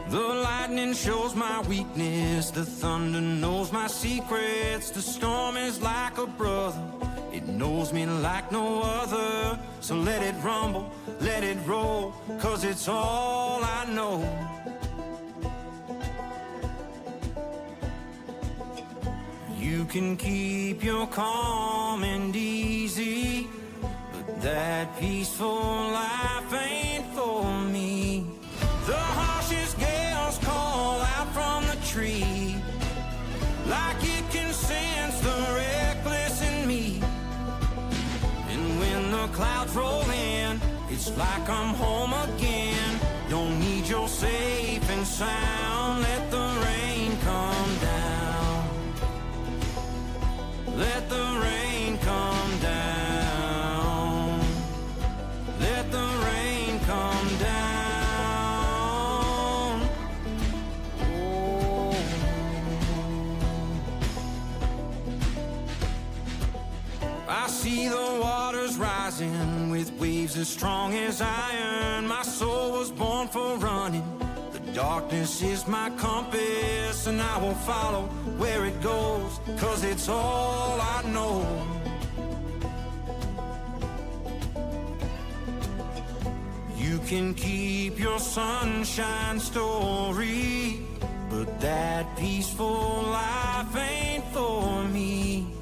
The lightning shows my weakness, the thunder knows my secrets. The storm is like a brother, it knows me like no other. So let it rumble, let it roll, 'cause it's all I know. You can keep your calm and easy, but that peaceful life ain't for me. The harshest gales call out from the tree, like it can sense the reckless in me. And when the clouds roll in, it's like I'm home again. Don't need your safe and sound, let the rain come down. Let the rain come down. Let the rain come down. I see the waters rising with waves as strong as iron. My soul was born for running. The darkness is my compass, and I will follow where it goes, 'cause it's all I know. You can keep your sunshine story, but that peaceful life ain't for me.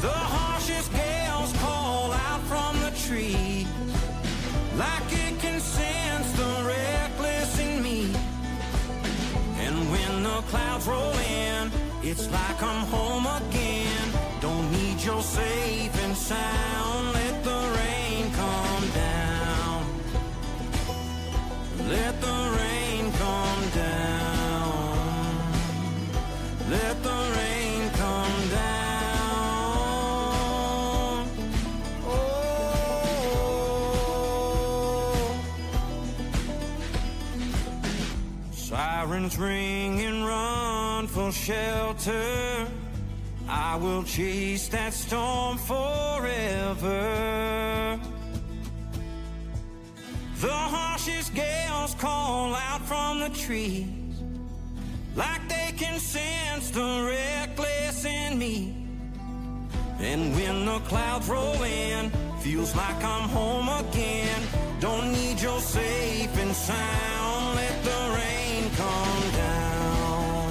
The harshest gales call out from the trees, like it can sense the reckless in me. And when the clouds roll in, it's like I'm home again. Don't need your safe and sound, let the rain come down. Let the rain come down. Let the rain come down. Sirens ring and run for shelter. I will chase that storm forever. The harshest gales call out from the trees, like they can sense the reckless in me. And when the clouds roll in, feels like I'm home again. Don't need your safe and sound, let the rain come down.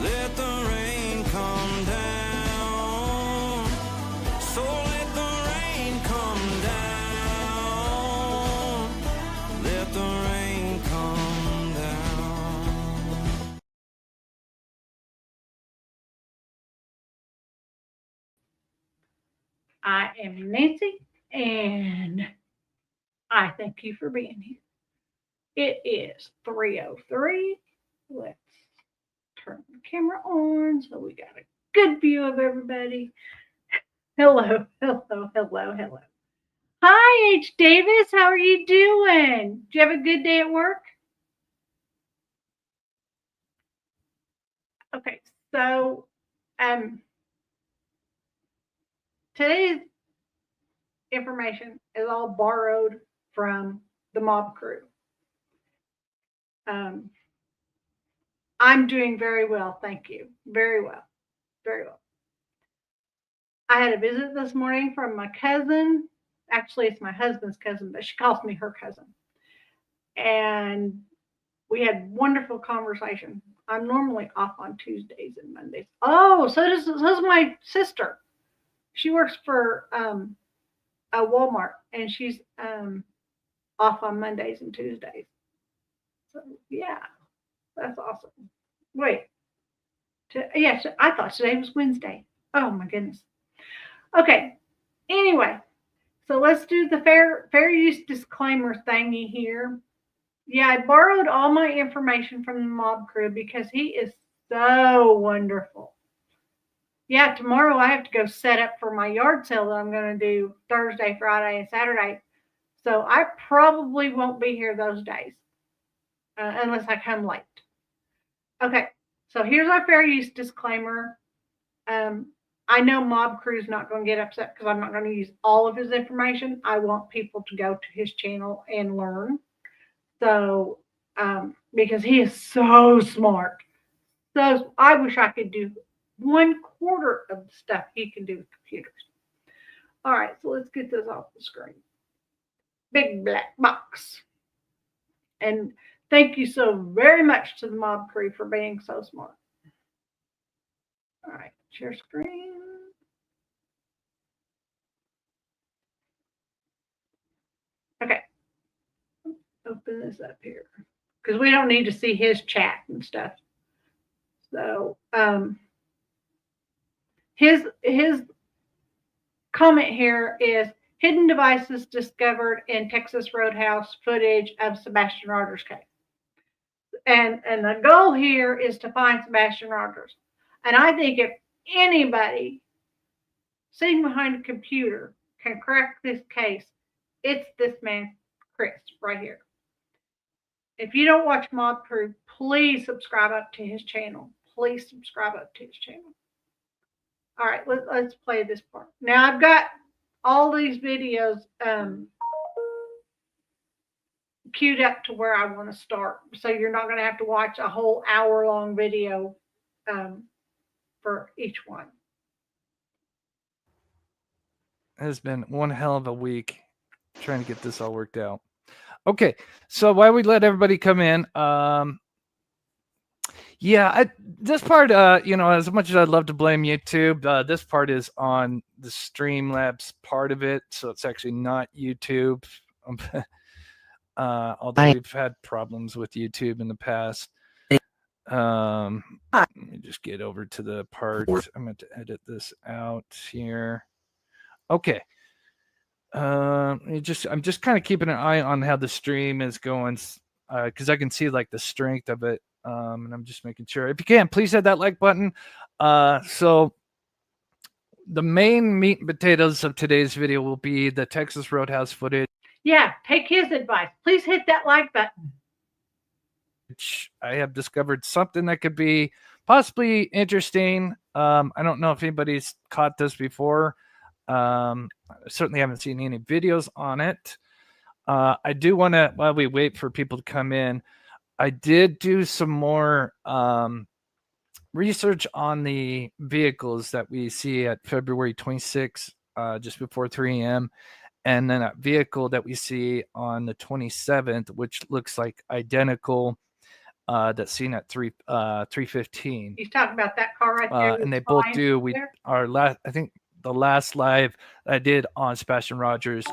Let the rain come down. So let the rain come down. Let the rain come down. I am Nancy, and I thank you for being here. It is 3:03. Let's turn the camera on so we got a good view of everybody. Hello, hello, hello, hello. Hi, H. Davis. How are you doing? Did you have a good day at work? Okay, so today's information is all borrowed from the mob crew. I'm doing very well, thank you. Very well. Very well. I had a visit this morning from my cousin. Actually, it's my husband's cousin, but she calls me her cousin. And we had wonderful conversation. I'm normally off on Tuesdays and Mondays. Oh, so does my sister. She works for a Walmart, and she's off on Mondays and Tuesdays. So yeah, that's awesome. Wait, yes, I thought today was Wednesday. Oh my goodness. Okay. Anyway, so let's do the fair use disclaimer thingy here. Yeah, I borrowed all my information from the mob crew because he is so wonderful. Yeah, tomorrow I have to go set up for my yard sale that I'm going to do Thursday, Friday, and Saturday. So I probably won't be here those days unless I come late. Okay, so here's our fair use disclaimer. I know Mob Crew's not going to get upset because I'm not going to use all of his information. I want people to go to his channel and learn. So because he is so smart. So I wish I could do 1/4 of the stuff he can do with computers. All right, so let's get this off the screen. Big black box. And thank you so very much to the mob crew for being so smart. All right, share screen. Okay, open this up here because we don't need to see his chat and stuff. So his comment here is hidden devices discovered in Texas Roadhouse footage of Sebastian Rogers' case. And the goal here is to find Sebastian Rogers. And I think if anybody sitting behind a computer can crack this case, it's this man, Chris, right here. If you don't watch Mob Crew, please subscribe up to his channel. Please subscribe up to his channel. All right, let's play this part. Now I've got all these videos queued up to where I want to start. So you're not going to have to watch a whole hour-long video for each one. It has been one hell of a week trying to get this all worked out. Okay, so while we let everybody come in, this part, as much as I'd love to blame YouTube, this part is on the Streamlabs part of it, so it's actually not YouTube. Although we've had problems with YouTube in the past. Let me just get over to the part. I'm going to edit this out here. Okay. I'm just kind of keeping an eye on how the stream is going, because I can see like the strength of it. And I'm just making sure. If you can, please hit that like button. So the main meat and potatoes of today's video will be the Texas Roadhouse footage. Yeah, take his advice. Please hit that like button. I have discovered something that could be possibly interesting. I don't know if anybody's caught this before. I certainly haven't seen any videos on it. I do want to, while we wait for people to come in, I did do some more research on the vehicles that we see at February 26th, just before 3 a.m. And then a vehicle that we see on the 27th, which looks like identical, that's seen at 3:15. He's talking about that car right there. And they both do. I think the last live I did on Sebastian Rogers,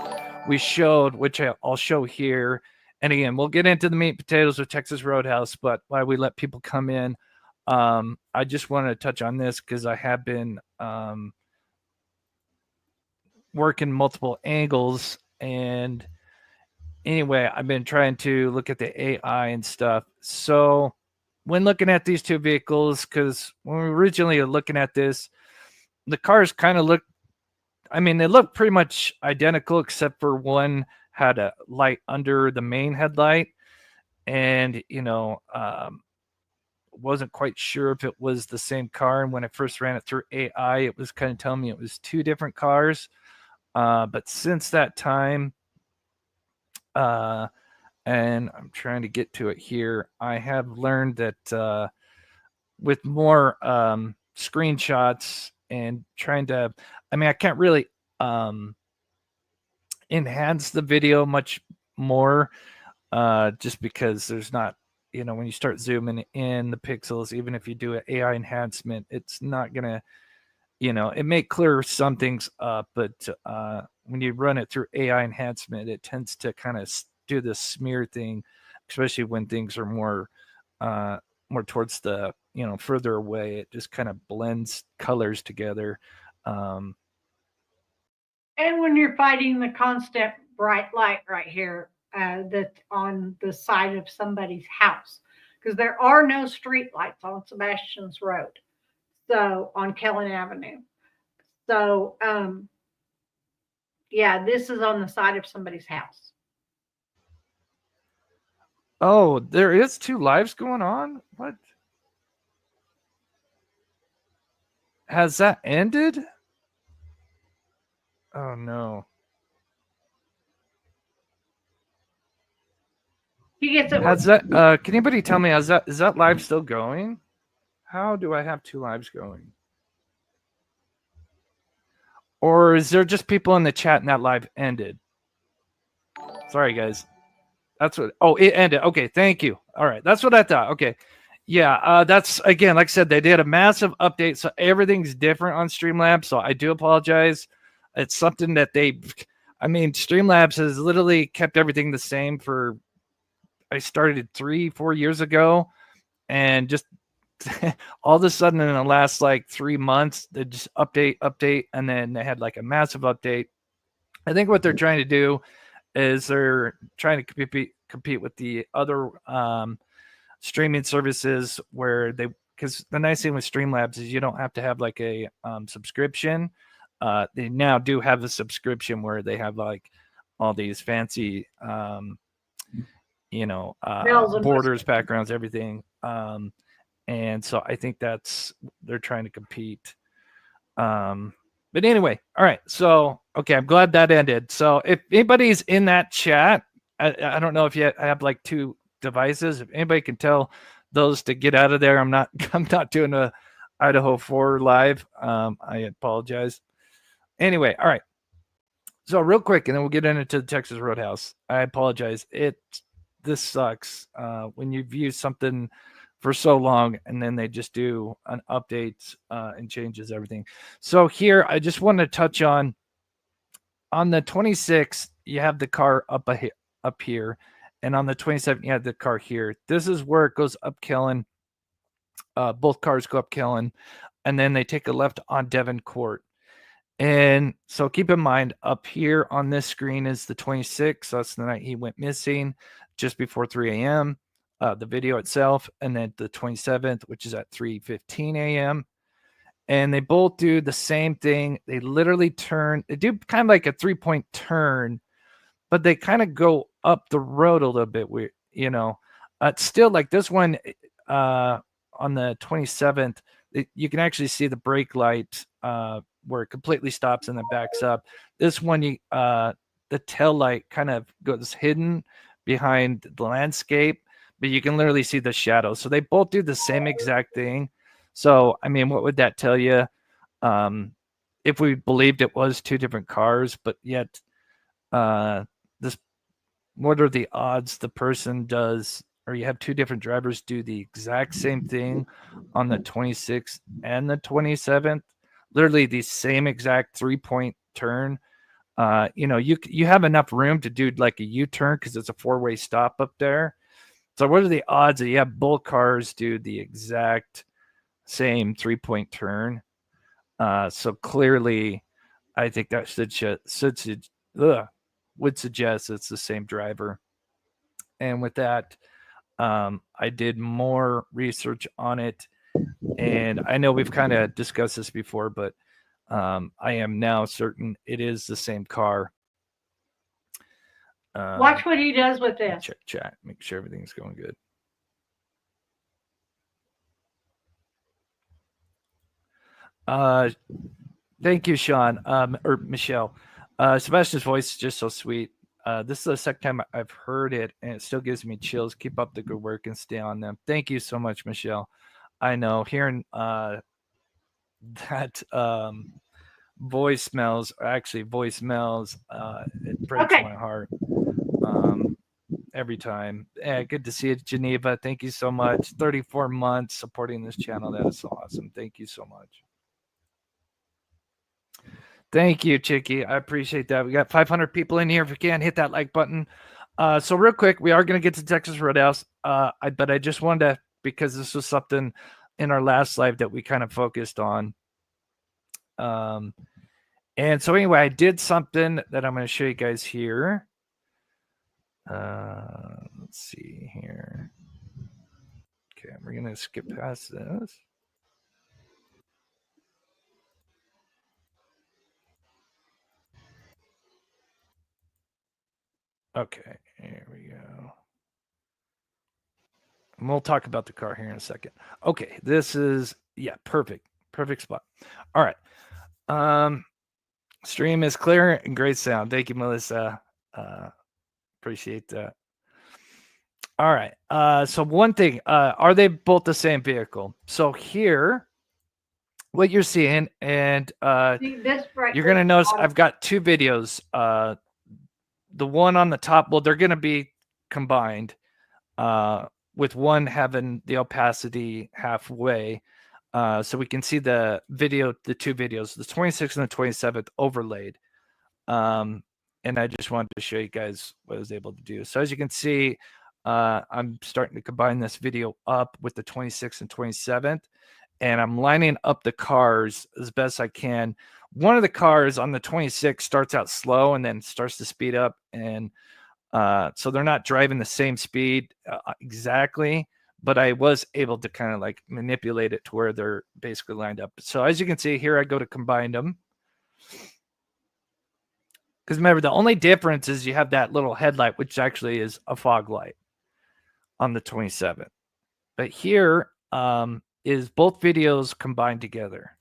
we showed, which I'll show here. And again, we'll get into the meat and potatoes of Texas Roadhouse, but while we let people come in, I just wanted to touch on this because I have been working multiple angles, and anyway, I've been trying to look at the AI and stuff. So when looking at these two vehicles, because when we originally were looking at this, the cars kind of they look pretty much identical, except for one had a light under the main headlight, and wasn't quite sure if it was the same car. And when I first ran it through AI, it was kind of telling me it was two different cars. But since that time, and I'm trying to get to it here, I have learned that with more screenshots and trying to, I can't really enhance the video much more, just because there's not, when you start zooming in the pixels, even if you do an AI enhancement, it's not going to, it may clear some things up, but when you run it through AI enhancement, it tends to kind of do this smear thing, especially when things are more towards the, further away. It just kind of blends colors together. And when you're fighting the constant bright light right here, that's on the side of somebody's house, because there are no street lights on Sebastian's Road. So on Kellen Avenue. So, this is on the side of somebody's house. Oh, there is two lives going on? What? Has that ended? Oh, no. He gets it. Has that? Can anybody tell me? Is that live still going? How do I have 2 lives going? Or is there just people in the chat and that live ended? Sorry, guys. That's what. Oh, it ended. Okay, thank you. All right, that's what I thought. Okay, yeah. That's again, like I said, they did a massive update, so everything's different on Streamlabs. So I do apologize. It's something that Streamlabs has literally kept everything the same for. I started 3-4 years ago, and just all of a sudden in the last like 3 months, they just update, and then they had like a massive update. I think what they're trying to do is they're trying to compete with the other streaming services where because the nice thing with Streamlabs is you don't have to have like a subscription. They now do have a subscription where they have like all these fancy borders, backgrounds, everything. And so I think they're trying to compete. But anyway, all right. So, okay, I'm glad that ended. So if anybody's in that chat, I don't know if you have like 2 devices. If anybody can tell those to get out of there, I'm not doing a Idaho 4 live. I apologize. Anyway, all right. So real quick, and then we'll get into the Texas Roadhouse. I apologize. This sucks when you've used something for so long and then they just do an update and changes everything. So here, I just want to touch on the 26th, you have the car up here, and on the 27th, you have the car here. This is where it goes up Kellen. Both cars go up Kellen, and then they take a left on Devon Court. And so keep in mind, up here on this screen is the 26th. So that's the night he went missing, just before 3 a.m. The video itself, and then the 27th, which is at 3:15 a.m. And they both do the same thing. They literally they do kind of like a 3-point turn, but they kind of go up the road a little bit. It's still like this one on the 27th, you can actually see the brake light where it completely stops and then backs up. This one, the tail light kind of goes hidden behind the landscape, but you can literally see the shadow. So they both do the same exact thing. So, I mean, what would that tell you? If we believed it was 2 different cars, but yet what are the odds the person does, or you have 2 different drivers do the exact same thing on the 26th and the 27th? Literally the same exact 3-point turn. You have enough room to do like a U-turn because it's a 4-way stop up there. So what are the odds that you have both cars do the exact same 3-point turn? So clearly, I think that would suggest it's the same driver. And with that, I did more research on it, and I know we've kind of discussed this before, but I am now certain it is the same car. Watch what he does with this. Check chat, make sure everything's going good. Thank you, Sean, or Michelle. Sebastian's voice is just so sweet. This is the second time I've heard it, and it still gives me chills. Keep up the good work and stay on them. Thank you so much, Michelle. I know hearing that voicemails, it breaks my heart every time. Good to see you, Geneva. Thank you so much. 34 months supporting this channel. That is so awesome. Thank you so much. Thank you, Chicky. I appreciate that. We got 500 people in here. If you can, hit that like button. So real quick, we are going to get to Texas Roadhouse. But I just wanted to, because this was something in our last live that we kind of focused on. And so anyway, I did something that I'm going to show you guys here. Let's see here. Okay, we're going to skip past this. Okay, here we go. And we'll talk about the car here in a second. Okay, this is, perfect spot. All right. Stream is clear and great sound. Thank you, Melissa. Appreciate that. All right. So one thing, are they both the same vehicle? So here, what you're seeing, and See, this right you're here gonna is notice auto- I've got two videos. The one on the top, well, they're gonna be combined, with one having the opacity halfway. So we can see the two videos, the 26th and the 27th overlaid. And I just wanted to show you guys what I was able to do. So as you can see, I'm starting to combine this video up with the 26th and 27th, and I'm lining up the cars as best I can. One of the cars on the 26th starts out slow and then starts to speed up, and so they're not driving the same speed exactly, but I was able to kind of like manipulate it to where they're basically lined up. So as you can see here, I go to combine them. Because remember, the only difference is you have that little headlight, which actually is a fog light on the 27th. But here is both videos combined together.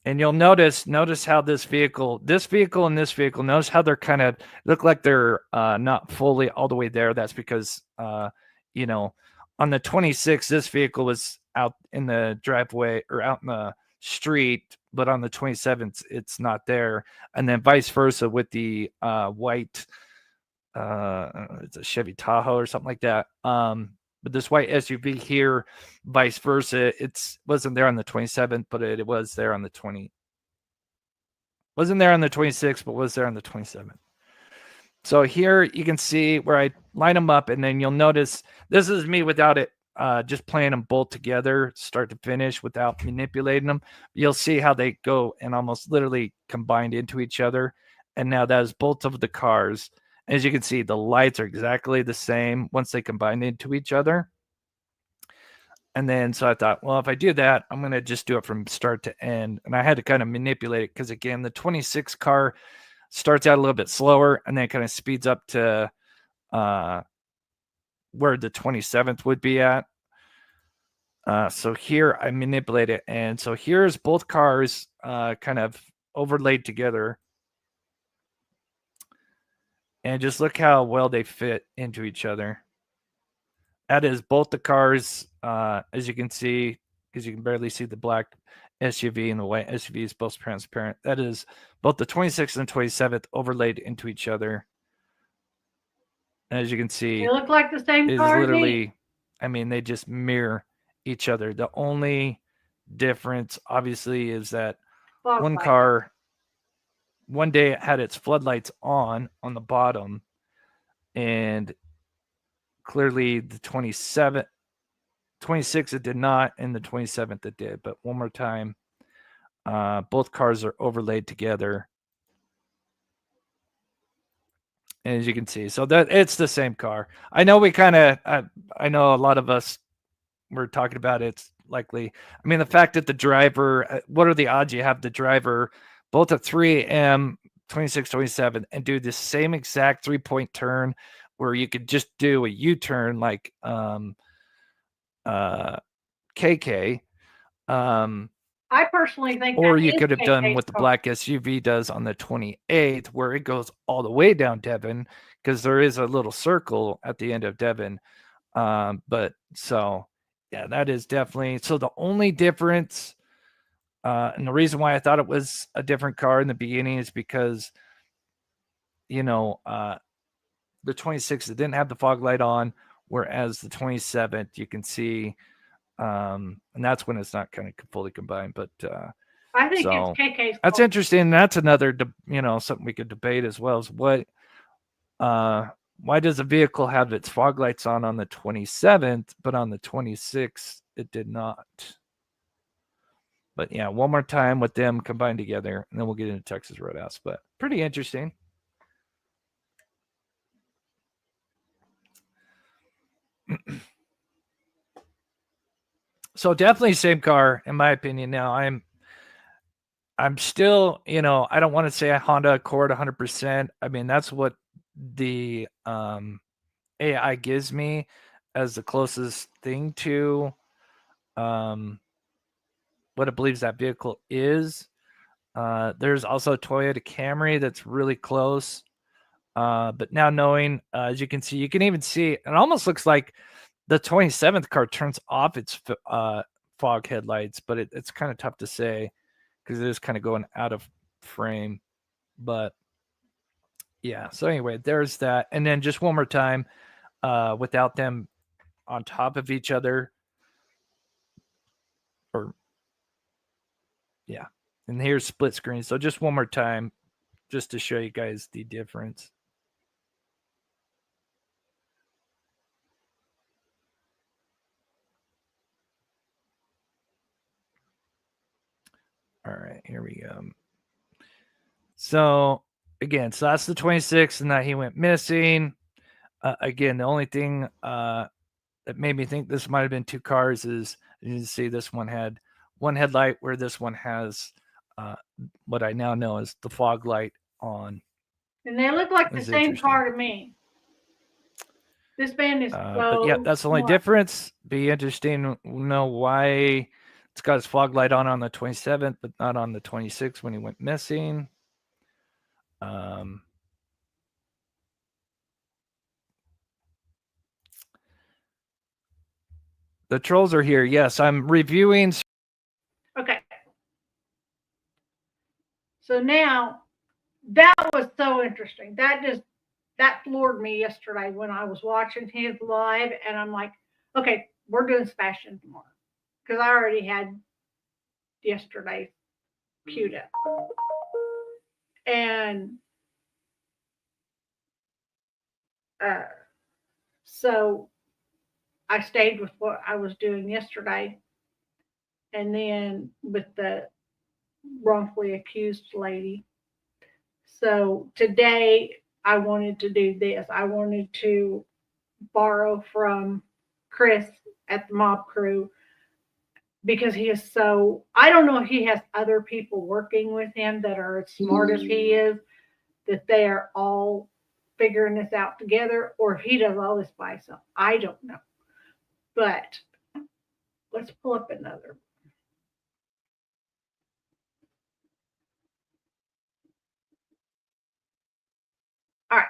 And you'll notice how this vehicle and this vehicle, notice how they're kind of look like they're not fully all the way there. That's because, you know, on the 26th, this vehicle was out in the driveway or out in the street, but on the 27th, it's not there. And then vice versa with the white, it's a Chevy Tahoe or something like that. But this white SUV here, vice versa, wasn't there on the 27th, but it was there on the 20. Wasn't there on the 26th, but was there on the 27th. So here you can see where I line them up, and then you'll notice this is me without it, just playing them both together, start to finish, without manipulating them. You'll see how they go and almost literally combined into each other. And now that is both of the cars. As you can see, the lights are exactly the same once they combine into each other. And then, so I thought, well, if I do that, I'm going to just do it from start to end. And I had to kind of manipulate it because, again, the 26 car starts out a little bit slower and then kind of speeds up to where the 27th would be at. So here I manipulate it. And so here's both cars kind of overlaid together. And just look how well they fit into each other. That is both the cars, as you can see, because you can barely see the black SUV and the white SUV is both transparent. That is both the 26th and 27th overlaid into each other. And as you can see, they look like the same is car. literally, I mean, they just mirror each other. The only difference, obviously, is that one car, one day it had its floodlights on the bottom, and clearly the 26th it did not, and the 27th it did. But one more time, both cars are overlaid together, and as you can see, so that it's the same car. I know we kind of, I know a lot of us were talking about it's likely. I mean, the fact that the driver, what are the odds you have the driver both at 3 a.m. 26, 27 and do the same exact 3-point turn where you could just do a U-turn like KK. I personally think, or you could have done what the black SUV does on the 28th, where it goes all the way down Devon, because there is a little circle at the end of Devon. But so, yeah, that is definitely, so the only difference, and the reason why I thought it was a different car in the beginning is because, you know, the 26th, it didn't have the fog light on, whereas the 27th, you can see, and that's when it's not kind of fully combined. But I think so it's KK's. that's interesting. That's another, you know, something we could debate as well, is what, why does a vehicle have its fog lights on the 27th, but on the 26th it did not? But yeah, one more time with them combined together, and then we'll get into Texas Roadhouse. But pretty interesting. So definitely same car, in my opinion. Now I'm still, you know, I don't want to say a Honda Accord 100%. I mean, that's what the AI gives me as the closest thing to what it believes that vehicle is. There's also a Toyota Camry that's really close. But now knowing, as you can see, you can even see it almost looks like the 27th car turns off its fog headlights, but it's kind of tough to say because it is kind of going out of frame. But yeah, so anyway, there's that. And then just one more time, without them on top of each other, or yeah, and here's split screen. So just one more time, just to show you guys the difference. All right, here we go. So again, so that's the 26th, and that he went missing. Again, the only thing that made me think this might have been two cars is you can see this one had one headlight where this one has what I now know is the fog light on. And they look like the That's same interesting. car to me. This band is But yeah, that's the only smart. difference. Be interesting to know why it's got his fog light on the 27th, but not on the 26th when he went missing. The trolls are here. Yes, I'm reviewing. Okay. So now that was so interesting. That floored me yesterday when I was watching his live, and I'm like, okay, we're doing Sebastian tomorrow because I already had yesterday queued up, and so I stayed with what I was doing yesterday, and then with the wrongfully accused lady. So today I wanted to do this. I wanted to borrow from Chris at the Mob Crew because he is so, I don't know if he has other people working with him that are as smart as he is, that they are all figuring this out together, or if he does all this by himself. I don't know. But let's pull up another. All right.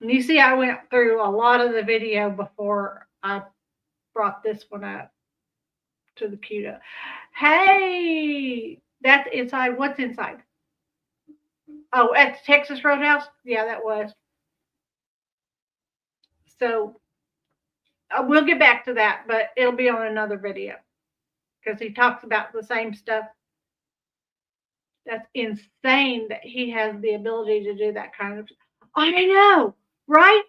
And you see, I went through a lot of the video before I brought this one up to the queue. Hey, that's inside. What's inside? Oh, at the Texas Roadhouse? Yeah, that was. So we'll get back to that, but it'll be on another video because he talks about the same stuff. That's insane that he has the ability to do that kind of. I know, right?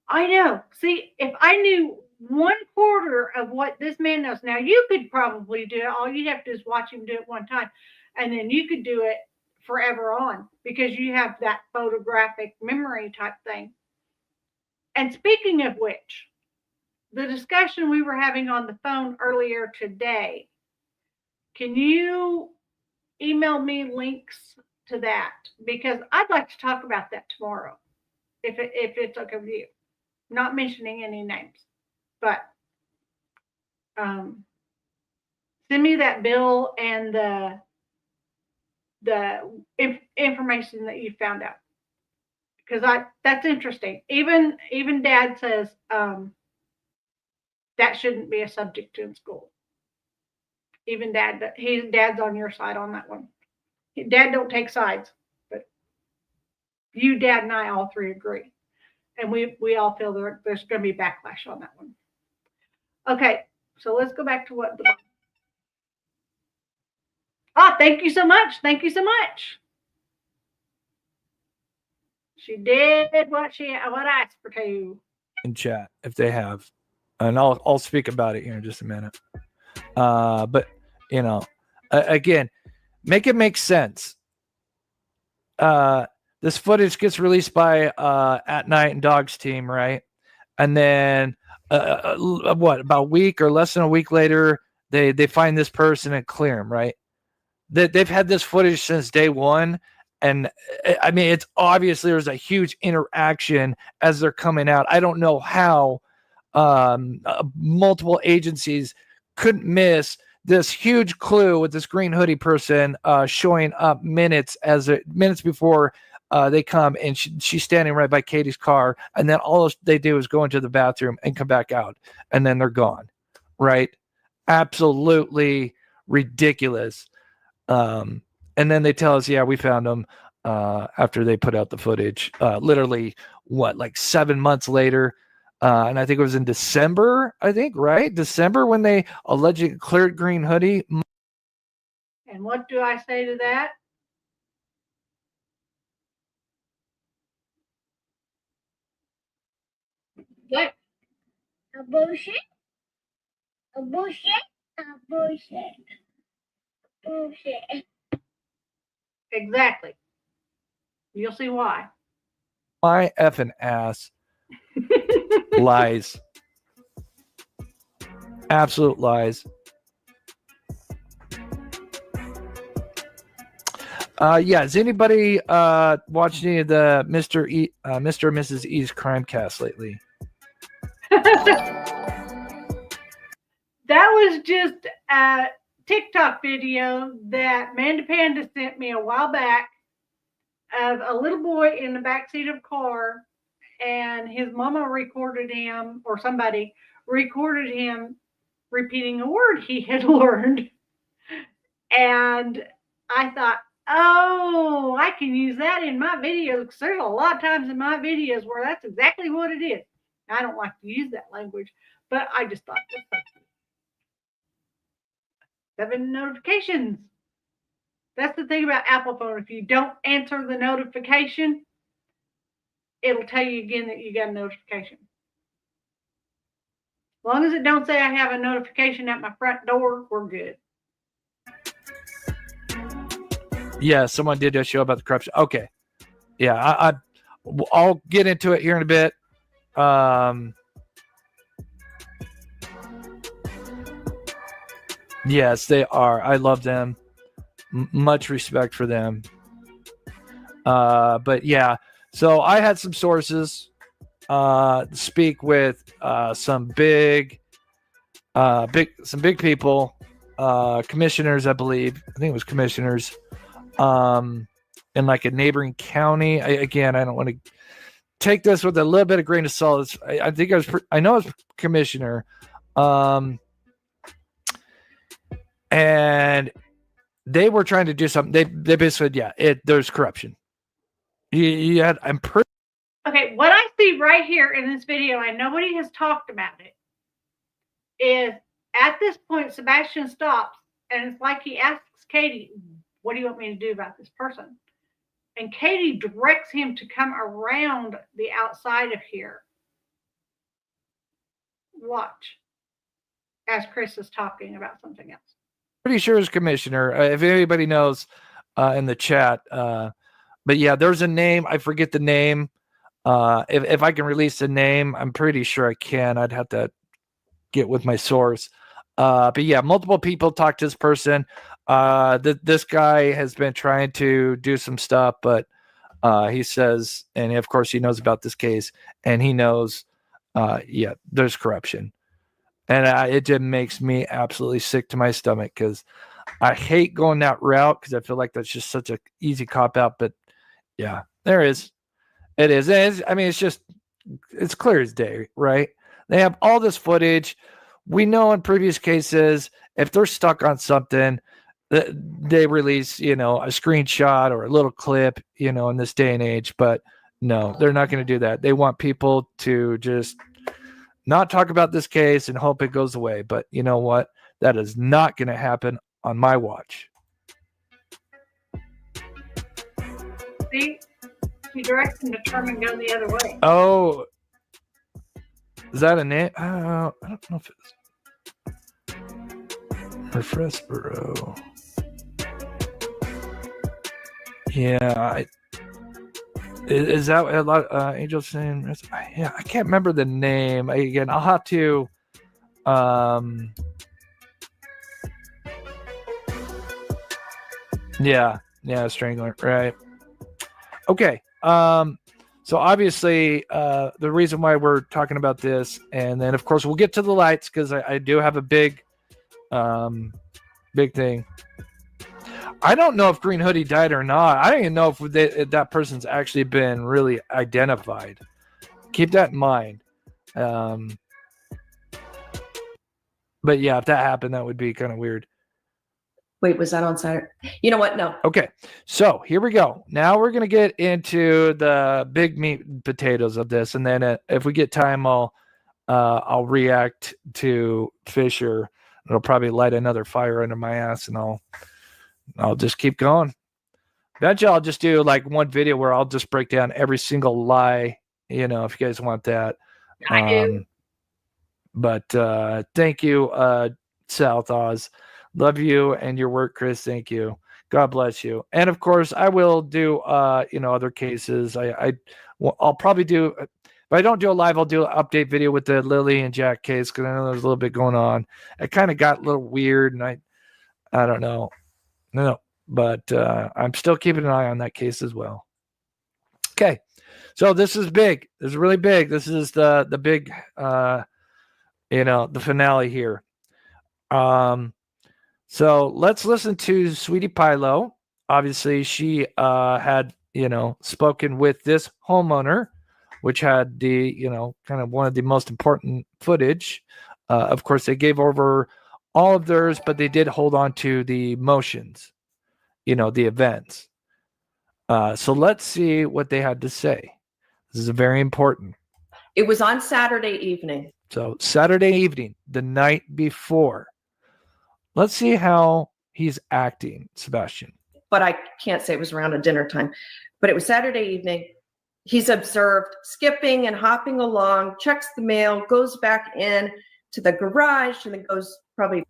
I know. See, if I knew 1/4 of what this man knows, now you could probably do it. All you have to do is watch him do it one time, and then you could do it forever on because you have that photographic memory type thing. And speaking of which, the discussion we were having on the phone earlier today, can you email me links to that? Because I'd like to talk about that tomorrow, if it's okay with you. Not mentioning any names, but send me that bill and the information that you found out, because that's interesting. Even Dad says that shouldn't be a subject in school. Even Dad's on your side on that one. Dad don't take sides, but you, Dad, and I all three agree. And we all feel there's going to be backlash on that one. Okay, so let's go back to what the. Thank you so much. Thank you so much. She did what I asked her to. In chat if they have, and I'll speak about it here in just a minute. But you know, again, make it make sense. This footage gets released by At Night and Dog's team, right? And then about a week or less than a week later, they find this person and clear him, right? They've had this footage since day one. And I mean, it's obviously there's a huge interaction as they're coming out. I don't know how multiple agencies couldn't miss this huge clue with this green hoodie person showing up minutes before they come, and she's standing right by Katie's car, and then all they do is go into the bathroom and come back out, and then they're gone, right? Absolutely ridiculous. And then they tell us, yeah, we found them after they put out the footage. Literally, like 7 months later. And I think it was in December, right? December when they allegedly cleared green hoodie. And what do I say to that? What? A bullshit. A bullshit. A bullshit. Bullshit. Exactly. You'll see why. My effing ass. Lies. Absolute lies. Has anybody watched any of the Mr. and Mrs. E's crime cast lately? That was just a TikTok video that Manda Panda sent me a while back of a little boy in the backseat of a car, and his mama recorded him, or somebody recorded him repeating a word he had learned. And I thought, oh, I can use that in my videos, because there's a lot of times in my videos where that's exactly what it is. I don't like to use that language, but I just thought, 7 notifications. That's the thing about Apple phone. If you don't answer the notification, it'll tell you again that you got a notification. As long as it don't say I have a notification at my front door, we're good. Yeah, someone did a show about the corruption. Okay. Yeah, I'll get into it here in a bit. Yes, they are. I love them. Much respect for them. But yeah, so I had some sources speak with some big people, commissioners, I believe. I think it was commissioners in like a neighboring county. I don't want to take this with a little bit of grain of salt. I think I know it's commissioner. And they were trying to do something. They basically said, there's corruption. I'm pretty. Okay, what I see right here in this video, and nobody has talked about it, is at this point, Sebastian stops, and it's like he asks Katie, what do you want me to do about this person? And Katie directs him to come around the outside of here. Watch, as Chris is talking about something else. Pretty sure it's commissioner. If anybody knows in the chat. But yeah, there's a name. I forget the name. If I can release the name, I'm pretty sure I can. I'd have to get with my source. But yeah, multiple people talk to this person. This guy has been trying to do some stuff, but he says, and of course he knows about this case, and he knows, there's corruption. And it just makes me absolutely sick to my stomach, because I hate going that route, because I feel like that's just such an easy cop out. But yeah, there is. It is. It's clear as day, right? They have all this footage. We know in previous cases, if they're stuck on something, they release, a screenshot or a little clip, in this day and age. But no, they're not going to do that. They want people to just not talk about this case and hope it goes away. But you know what? That is not going to happen on my watch. See? He directs him to turn and go the other way. Oh, is that a name? I don't know if it's Refresborough. Yeah, is that a lot? Angel saying, yeah, I can't remember the name. Again, I'll have to. Yeah, Strangler, right? Okay. So obviously, the reason why we're talking about this, and then of course we'll get to the lights, because I do have a big Big thing. I don't know if Green Hoodie died or not. I don't even know if that person's actually been really identified. Keep that in mind. But yeah, if that happened, that would be kind of weird. Wait, was that on Saturday? You know what? No. Okay, so here we go. Now we're gonna get into the big meat and potatoes of this, and then if we get time, I'll react to Fisher. It'll probably light another fire under my ass, and I'll just keep going. Eventually, I'll just do like one video where I'll just break down every single lie. If you guys want that. I do. But thank you, South Oz. Love you and your work, Chris. Thank you. God bless you. And of course, I will do other cases. I'll probably do. If I don't do a live, I'll do an update video with the Lily and Jack case because I know there's a little bit going on. It kind of got a little weird, and I don't know. No, but I'm still keeping an eye on that case as well. Okay, so this is big. This is really big. This is the big, the finale here. So let's listen to Sweetie Pilo. Obviously, she had spoken with this homeowner, which had the kind of one of the most important footage. Of course, they gave over all of theirs, but they did hold on to the motions, the events. So let's see what they had to say. This is very important. It was on Saturday evening. So Saturday evening, the night before. Let's see how he's acting, Sebastian. But I can't say it was around a dinner time. But it was Saturday evening. He's observed skipping and hopping along, checks the mail, goes back in to the garage, and then goes probably.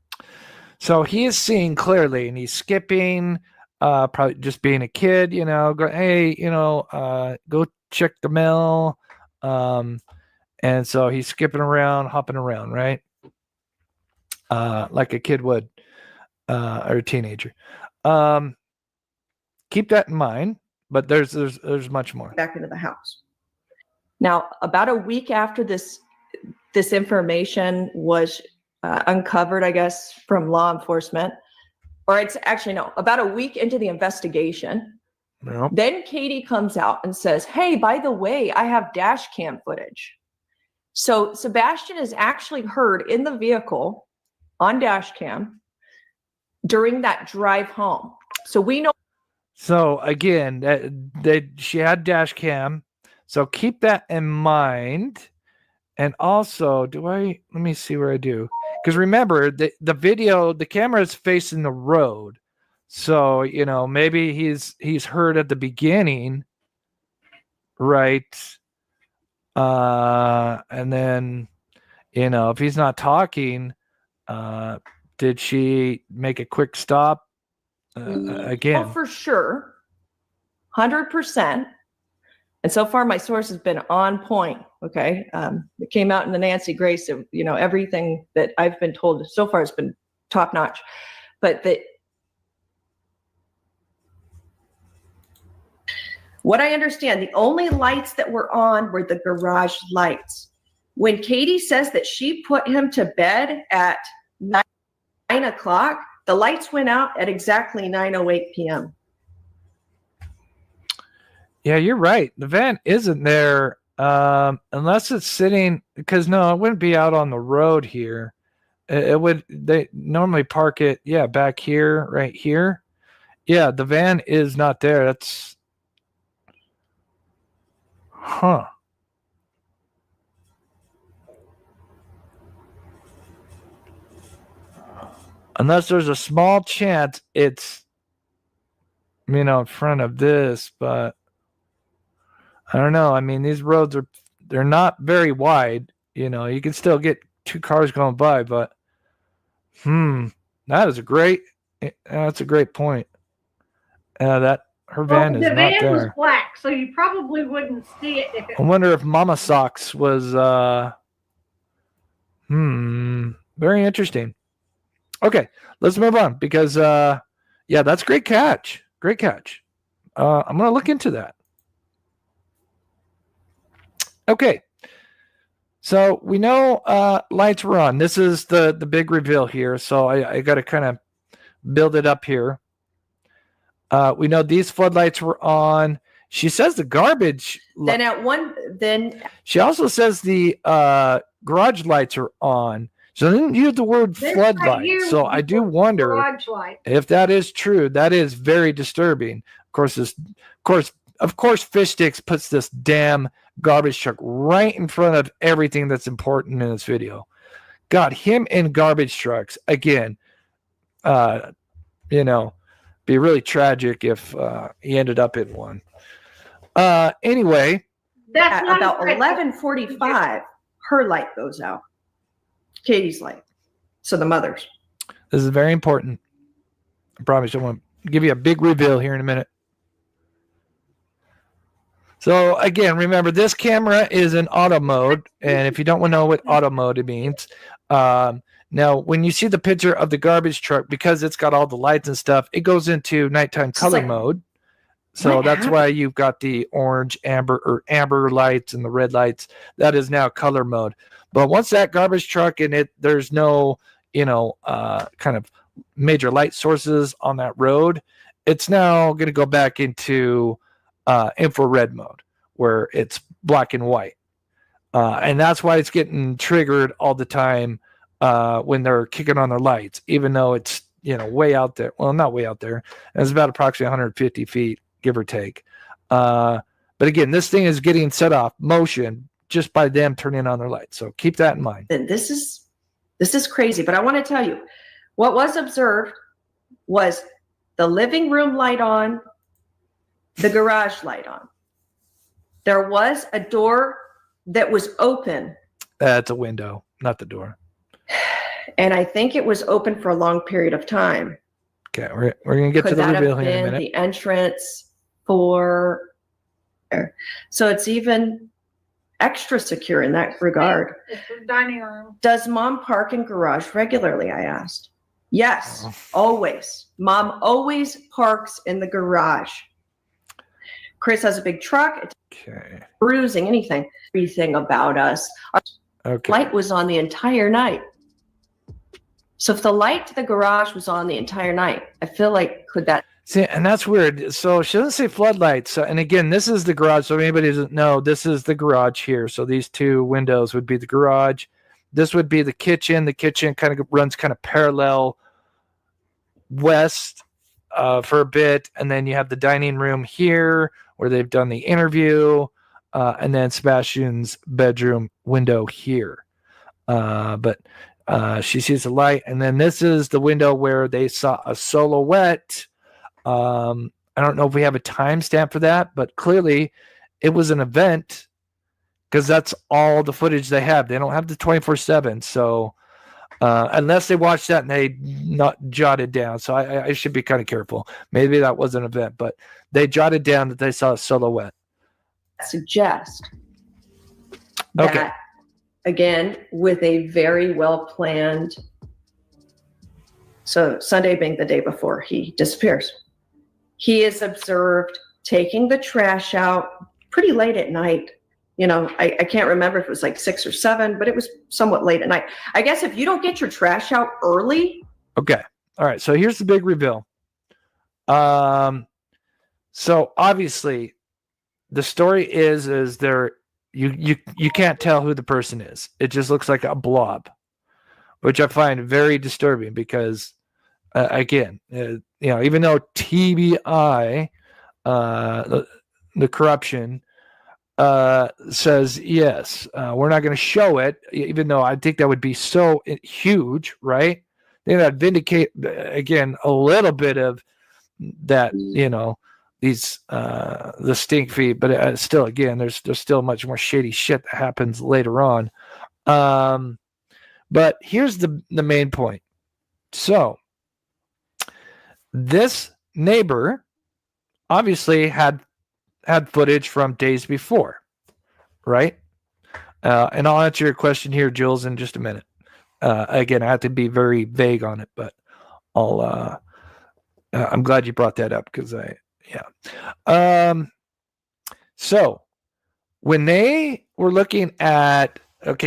So he is seeing clearly, and he's skipping, probably just being a kid, go, hey, go check the mail. And so he's skipping around, hopping around, right? Like a kid would, or a teenager. Keep that in mind, but there's much more. Back into the house. Now, about a week after this information was uncovered, I guess, from law enforcement, or it's actually no, about a week into the investigation, then Katie comes out and says, "Hey, by the way, I have dash cam footage." So Sebastian is actually heard in the vehicle on dash cam during that drive home. So we know. So again, that she had dash cam. So keep that in mind. And also, let me see where I do. Because remember, the video, the camera is facing the road. So, maybe he's heard at the beginning, right? And then, if he's not talking, did she make a quick stop again? Oh, for sure. 100%. And so far, my source has been on point. Okay. It came out in the Nancy Grace of, everything that I've been told so far has been top notch. But what I understand, the only lights that were on were the garage lights. When Katie says that she put him to bed at 9 o'clock, the lights went out at exactly 9:08 p.m. Yeah, you're right. The van isn't there unless it's sitting, because no, it wouldn't be out on the road here. They normally park it, back here, right here. Yeah, the van is not there. That's unless there's a small chance it's in front of this, but I don't know. I mean, these roads they're not very wide. You can still get two cars going by, but that's a great point. That her van is not there. The van was black, so you probably wouldn't see it if it. I wonder if Mama Socks was very interesting. Okay, let's move on because that's a great catch. Great catch. I'm gonna look into that. Okay. So we know lights were on. This is the big reveal here. So I got to kind of build it up here. We know these floodlights were on. She says the garbage. Then She also says the garage lights are on. So they didn't use the word floodlight. So I do wonder Garage light. if that is true. That is very disturbing. Of course, Fish Sticks puts this damn garbage truck right in front of everything that's important in this video. God, him in garbage trucks again. Be really tragic if he ended up in one. Anyway, That's at not about a threat. 11:45, her light goes out. Katie's light. So the mother's. this is very important. I promise I want to give you a big reveal here in a minute. So again, remember this camera is in auto mode, and if you don't know what auto mode means, now when you see the picture of the garbage truck, because it's got all the lights and stuff, it goes into nighttime color mode. So that's why you've got the orange, amber lights and the red lights. That is now color mode. But once that garbage truck there's no, kind of major light sources on that road, it's now going to go back into infrared mode where it's black and white. And that's why it's getting triggered all the time when they're kicking on their lights, even though it's, way out there. Well, not way out there. It's about approximately 150 feet, give or take. But again, this thing is getting set off motion just by them turning on their lights. So keep that in mind. And this is crazy, but I want to tell you what was observed was the living room light on, the garage light on. There was a door that was open. That's a window, not the door. And I think it was open for a long period of time. Okay, we're going to get to the reveal here in a minute. The entrance for, so it's even extra secure in that regard. It's the dining room. Does mom park in garage regularly? I asked. Yes, always. Mom always parks in the garage. Chris has a big truck. Okay. Bruising, anything about us. Our light was on the entire night. So if the light to the garage was on the entire night, I feel like could that see, and that's weird. So she doesn't say floodlights. So, and again, this is the garage. So if anybody doesn't know, this is the garage here. So these two windows would be the garage. This would be the kitchen. The kitchen kind of runs kind of parallel west for a bit. And then you have the dining room here where they've done the interview. And then Sebastian's bedroom window here. But she sees the light. And then this is the window where they saw a silhouette. I don't know if we have a timestamp for that, but clearly it was an event because that's all the footage they have. They don't have the 24/7. So unless they watched that and they not jotted down. So I should be kind of careful. Maybe that was an event, but they jotted down that they saw a silhouette. suggest that, again, with a very well planned, so Sunday being the day before he disappears, he is observed taking the trash out pretty late at night. I can't remember if it was like 6 or 7, but it was somewhat late at night. I guess if you don't get your trash out early. Okay. All right. So here's the big reveal. So obviously the story is there, you can't tell who the person is. It just looks like a blob, which I find very disturbing because again, even though TBI, the corruption, says yes, we're not going to show it, even though I think that would be so huge, right? Then that vindicate again a little bit of that, these the stink feed, but still, again, there's still much more shady shit that happens later on. But here's the main point. So this neighbor obviously had footage from days before, right? And I'll answer your question here, Jules, in just a minute. Again, I have to be very vague on it, but I'm glad you brought that up because so when they were looking at,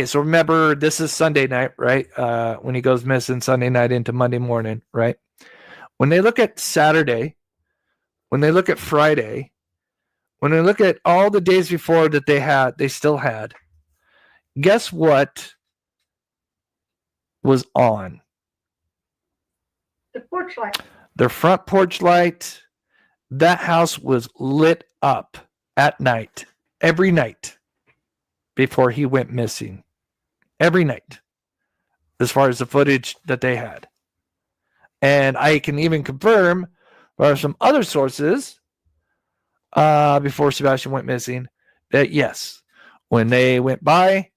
so remember, this is Sunday night, right? When he goes missing Sunday night into Monday morning, right? when they look at Saturday, when they look at Friday, when they look at all the days before that they still had, guess what was on? The porch light. Their front porch light. That house was lit up at night, every night before he went missing. Every night, as far as the footage that they had. And I can even confirm there are some other sources before Sebastian went missing that yes, when they went by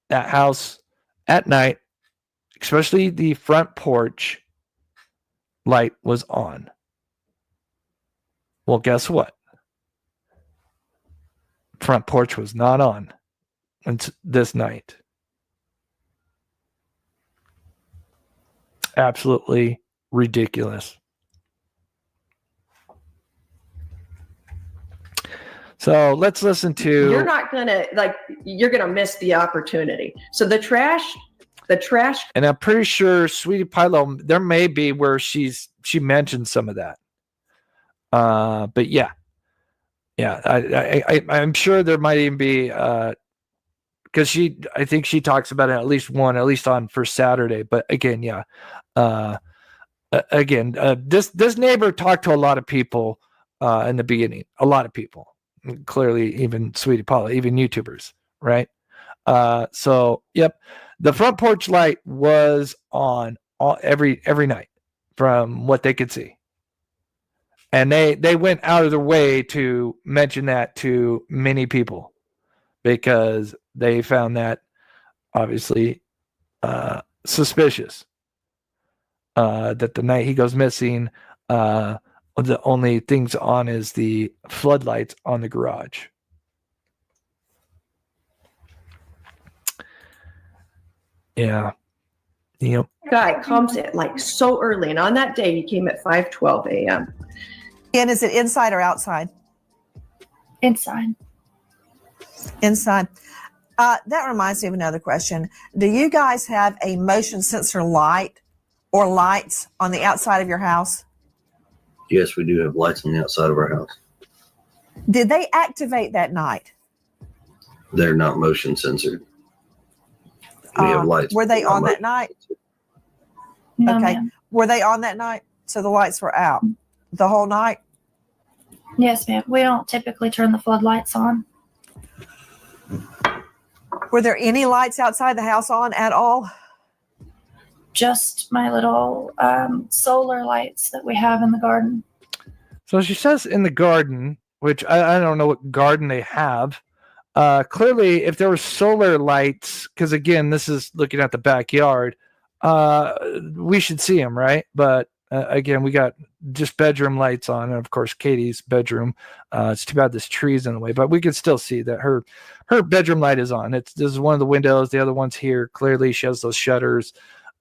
that house at night, especially the front porch light was on. Well, guess what? Front porch was not on this night. Absolutely ridiculous. So let's listen to. You're not gonna you're gonna miss the opportunity. So the trash. And I'm pretty sure Sweetie Pilo, there may be where she mentioned some of that. But yeah, I'm sure there might even be because I think she talks about it at least on for Saturday. But again, yeah. This neighbor talked to a lot of people in the beginning. A lot of people, clearly, even Sweetie Paula, even YouTubers, right? So, yep, the front porch light was on every night, from what they could see, and they went out of their way to mention that to many people because they found that obviously suspicious. That the night he goes missing, the only things on is the floodlights on the garage. Yeah. Yep. Guy comes in so early, and on that day he came at 5:12 a.m. And is it inside or outside? Inside. Inside. That reminds me of another question. Do you guys have a motion sensor light or lights on the outside of your house? Yes, we do have lights on the outside of our house. Did they activate that night? They're not motion censored. We have lights. Were they on that night? No, Okay. ma'am. Were they on that night? So the lights were out the whole night? Yes, ma'am. We don't typically turn the floodlights on. Were there any lights outside the house on at all? Just my little solar lights that we have in the garden. So she says in the garden, which I don't know what garden they have. Clearly, if there were solar lights, because again, this is looking at the backyard, we should see them, right? But again, we got just bedroom lights on, and of course, Katie's bedroom. It's too bad this tree's in the way, but we can still see that her bedroom light is on. This is one of the windows. The other one's here. Clearly, she has those shutters,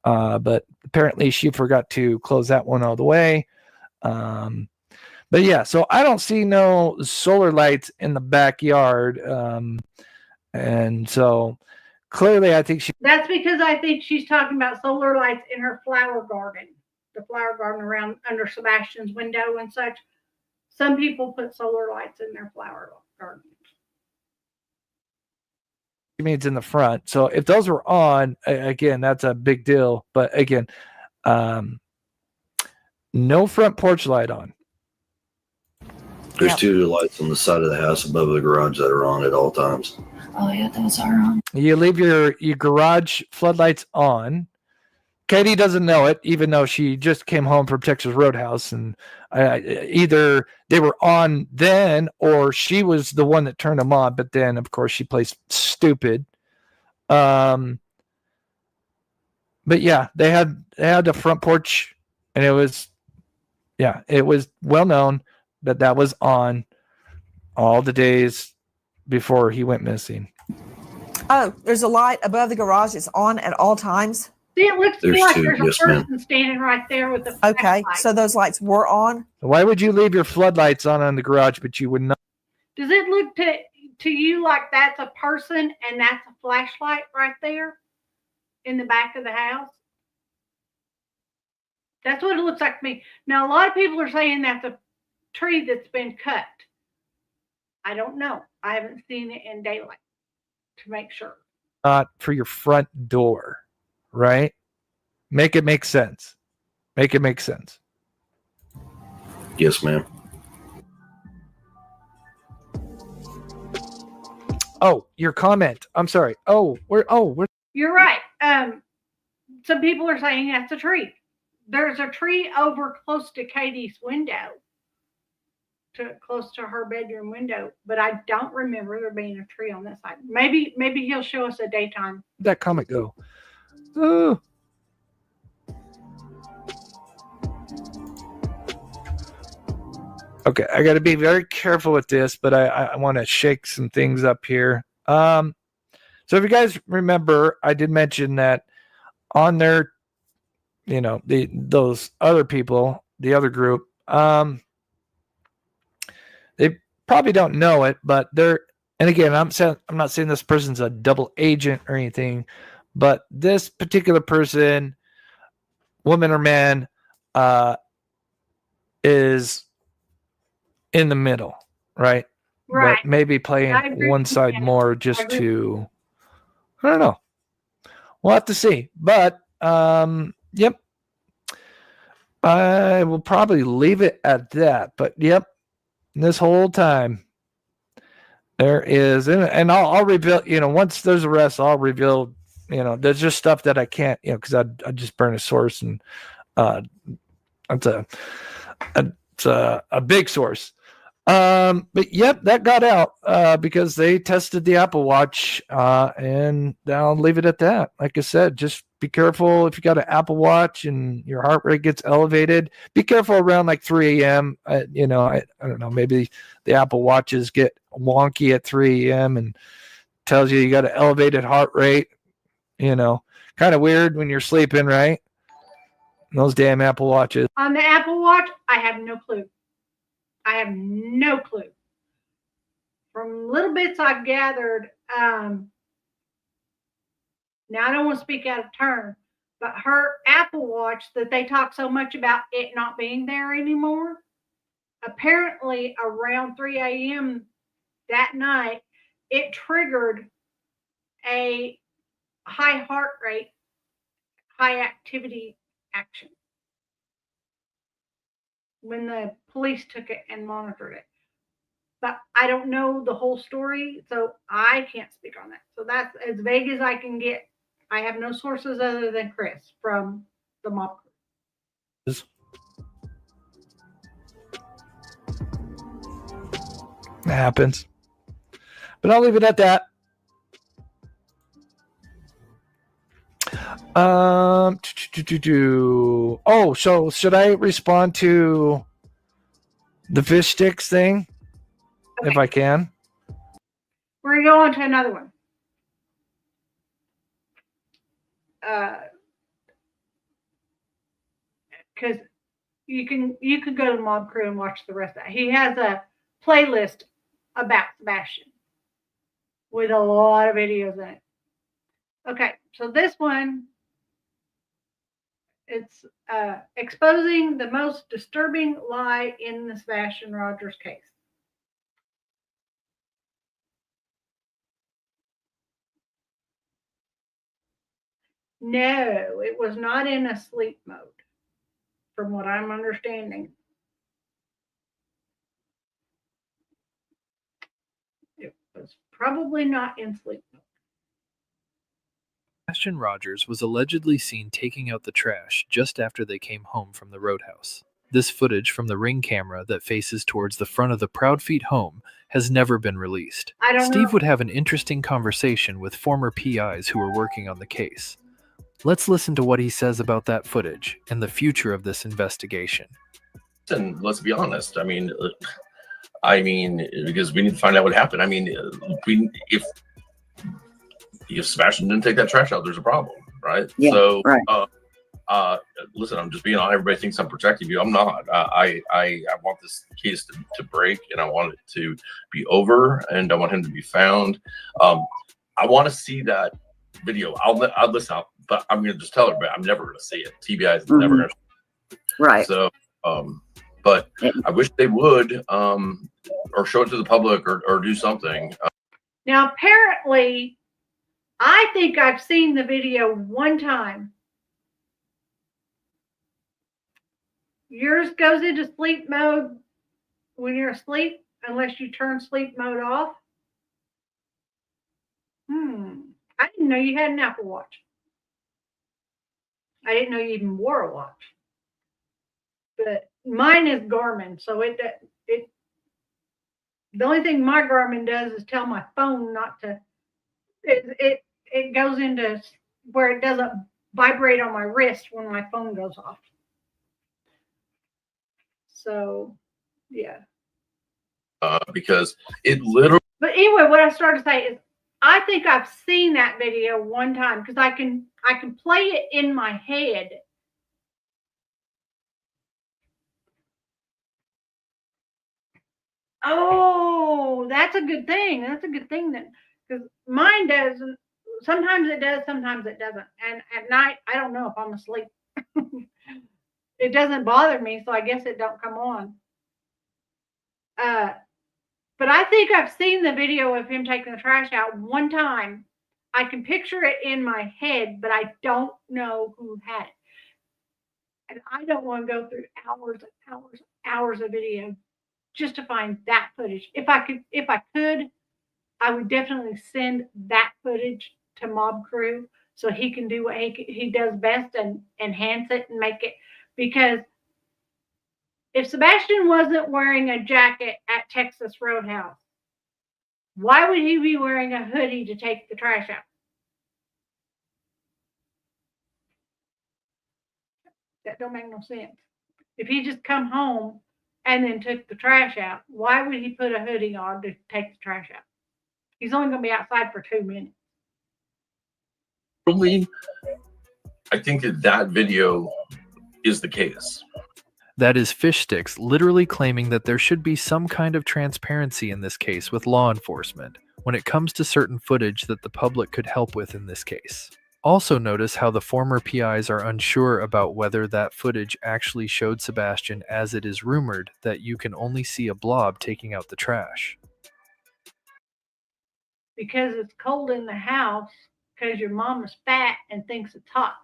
but apparently, she forgot to close that one all the way. But yeah, so I don't see no solar lights in the backyard. And so clearly I think That's because I think she's talking about solar lights in her flower garden, the flower garden around under Sebastian's window and such. Some people put solar lights in their flower gardens. she means in the front. So if those were on, again, that's a big deal. But again, no front porch light on. There's Yep. two lights on the side of the house above the garage that are on at all times. Oh, yeah, those are on. You leave your garage floodlights on. Katie doesn't know it, even though she just came home from Texas Roadhouse, and either they were on then or she was the one that turned them on. But then, of course, she plays stupid. But yeah, they had the front porch, and it was well known that was on all the days before he went missing. Oh, there's a light above the garage. It's on at all times. See, it looks to me There's like two, there's a yes, ma'am. person standing right there with the Okay, flashlight. so those lights were on. Why would you leave your floodlights on the garage, but you would not? Does it look to you like that's a person and that's a flashlight right there in the back of the house? That's what it looks like to me. Now, a lot of people are saying that's a tree that's been cut. I don't know. I haven't seen it in daylight to make sure. Not for your front door, right? Make it make sense. Make it make sense. Yes, ma'am. Oh, your comment. I'm sorry. We're You're right. Some people are saying that's a tree. There's a tree over close to Katie's window, close to her bedroom window, but I don't remember there being a tree on this side. Maybe he'll show us a daytime. that comment go. Oh. Okay, I got to be very careful with this, but I want to shake some things up here. So if you guys remember, I did mention that on their, those other people, the other group, they probably don't know it, but they're, and again, I'm not saying this person's a double agent or anything, but this particular person, woman or man, is in the middle, right? Right. But maybe playing one side more just to, I don't know. We'll have to see. But, yep. I will probably leave it at that. But, yep. This whole time, there is, and I'll reveal, once there's arrests, I'll reveal, there's just stuff that I can't, because I just burn a source, and it's a big source. But yep, that got out because they tested the Apple Watch, and I'll leave it at that. Like I said, just be careful if you got an Apple Watch and your heart rate gets elevated. Be careful around like 3 a.m. I don't know, maybe the Apple Watches get wonky at 3 a.m. and tells you got an elevated heart rate. Kind of weird when you're sleeping, right? Those damn Apple Watches. On the Apple Watch, I have no clue. I have no clue. From little bits I've gathered, now I don't want to speak out of turn, but her Apple Watch that they talk so much about it not being there anymore, apparently around 3 a.m. that night, it triggered a high heart rate, high activity action when the police took it and monitored it. But I don't know the whole story, so I can't speak on that. So that's as vague as I can get. I have no sources other than Chris from the mob group. It happens. But I'll leave it at that. Oh, so should I respond to the fish sticks thing? Okay. If I can. We're gonna go on to another one. Because you can go to the Mob Crew and watch the rest of that. He has a playlist about Sebastian with a lot of videos in it. Okay, so this one, it's exposing the most disturbing lie in the Sebastian Rogers case. No, it was not in a sleep mode, from what I'm understanding. It was probably not in sleep mode. Sebastian Rogers was allegedly seen taking out the trash just after they came home from the roadhouse. This footage from the Ring camera that faces towards the front of the Proudfeet home has never been released. Steve would have an interesting conversation with former PIs who were working on the case. Let's listen to what he says about that footage and the future of this investigation. And let's be honest. I mean, because we need to find out what happened. I mean, if Sebastian didn't take that trash out, there's a problem, right? Yeah, so, right. Listen, I'm just being honest. Everybody thinks I'm protecting you. I'm not. I want this case to break, and I want it to be over, and I want him to be found. I want to see that video. I'll listen, but I'm going to just tell her, but I'm never going to see it. TBI is never going to. Right. So, but I wish they would, or show it to the public or do something. Now, apparently, I think I've seen the video one time. Yours goes into sleep mode when you're asleep, unless you turn sleep mode off. I didn't know you had an Apple Watch. I didn't know you even wore a watch. But mine is Garmin, so the only thing my Garmin does is tell my phone not to. It goes into where it doesn't vibrate on my wrist when my phone goes off. So, yeah. Because it literally. But anyway, what I started to say is, I think I've seen that video one time because I can play it in my head. Oh, that's a good thing. That's a good thing then, because mine doesn't. Sometimes it does, sometimes it doesn't. And at night, I don't know if I'm asleep. It doesn't bother me, so I guess it don't come on. But I think I've seen the video of him taking the trash out one time. I can picture it in my head, but I don't know who had it. And I don't want to go through hours and hours and hours of video just to find that footage. If I could, I would definitely send that footage to Mob Crew so he can do what he does best and enhance it and make it. Because if Sebastian wasn't wearing a jacket at Texas Roadhouse, why would he be wearing a hoodie to take the trash out? That don't make no sense. If he just come home and then took the trash out, why would he put a hoodie on to take the trash out? He's only going to be outside for 2 minutes. I think that video is the case. That is Fish Sticks literally claiming that there should be some kind of transparency in this case with law enforcement when it comes to certain footage that the public could help with in this case. Also notice how the former PIs are unsure about whether that footage actually showed Sebastian, as it is rumored that you can only see a blob taking out the trash. Because it's cold in the house, because your mama's fat and thinks it's hot.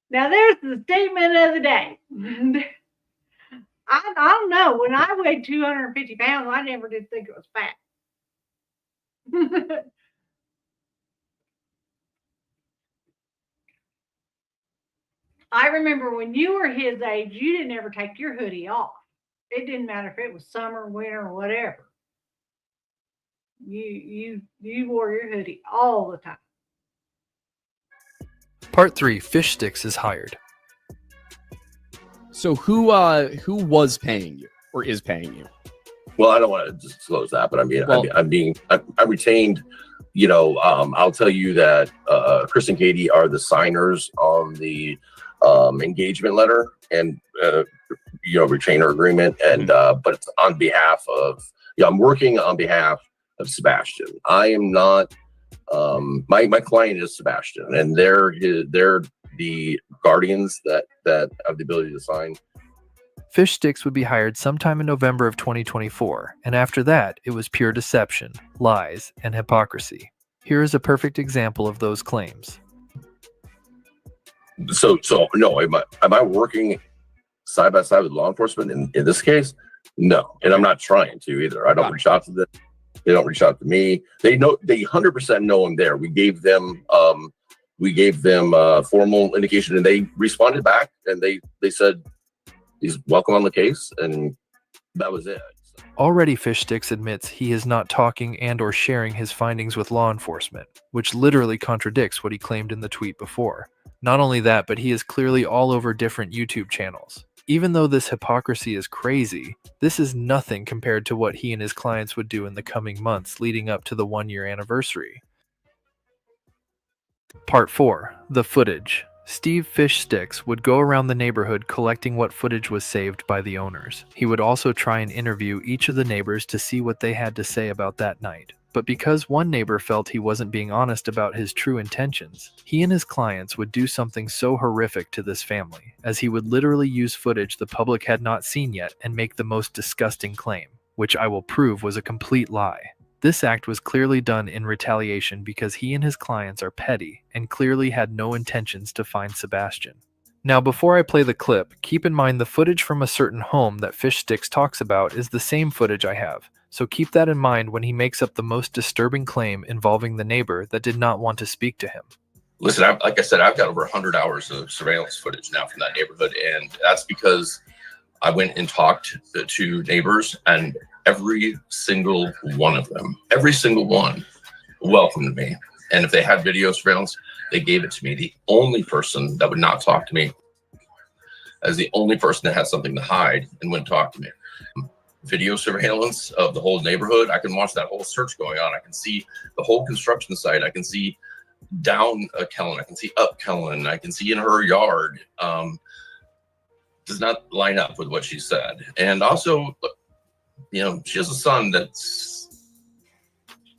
Now there's the statement of the day. I don't know. When I weighed 250 pounds, I never did think it was fat. I remember when you were his age, you didn't ever take your hoodie off. It didn't matter if it was summer, winter, or whatever. You wore your hoodie all the time. Part 3, Fish Sticks is hired. So who was paying you or is paying you? Well, I don't want to disclose that, but I'm retained. You know, I'll tell you that Chris and Katie are the signers on the engagement letter and retainer agreement, and but it's on behalf of. I'm working on behalf of Sebastian. I am not. My client is Sebastian, and they're the guardians that have the ability to sign. Fish Sticks would be hired sometime in November of 2024, and after that, it was pure deception, lies, and hypocrisy. Here is a perfect example of those claims. So no, am I working side by side with law enforcement in this case? No, and I'm not trying to either. I don't reach out to them. They don't reach out to me. They 100% know I'm there. We gave them formal indication, and they responded back, and they said he's welcome on the case, and that was it. Already Fish Sticks admits he is not talking and or sharing his findings with law enforcement, which literally contradicts what he claimed in the tweet before. Not only that, but he is clearly all over different YouTube channels. Even though this hypocrisy is crazy, this is nothing compared to what he and his clients would do in the coming months leading up to the 1-year anniversary. Part 4. The footage. Steve Fish Sticks would go around the neighborhood collecting what footage was saved by the owners. He would also try and interview each of the neighbors to see what they had to say about that night. but because one neighbor felt he wasn't being honest about his true intentions, he and his clients would do something so horrific to this family, as he would literally use footage the public had not seen yet and make the most disgusting claim, which I will prove was a complete lie. This act was clearly done in retaliation because he and his clients are petty and clearly had no intentions to find Sebastian. Now, before I play the clip, keep in mind the footage from a certain home that Fish Sticks talks about is the same footage I have, so keep that in mind when he makes up the most disturbing claim involving the neighbor that did not want to speak to him. Listen, like I said, I've got over 100 hours of surveillance footage now from that neighborhood, and that's because I went and talked to neighbors, and every single one of them, every single one, welcomed me. And if they had video surveillance, they gave it to me. The only person that would not talk to me, as the only person that had something to hide and wouldn't talk to me. Video surveillance of the whole neighborhood. I can watch that whole search going on. I can see the whole construction site. I can see down Kellen. I can see up Kellen. I can see in her yard. Does not line up with what she said. And also, you know, she has a son that's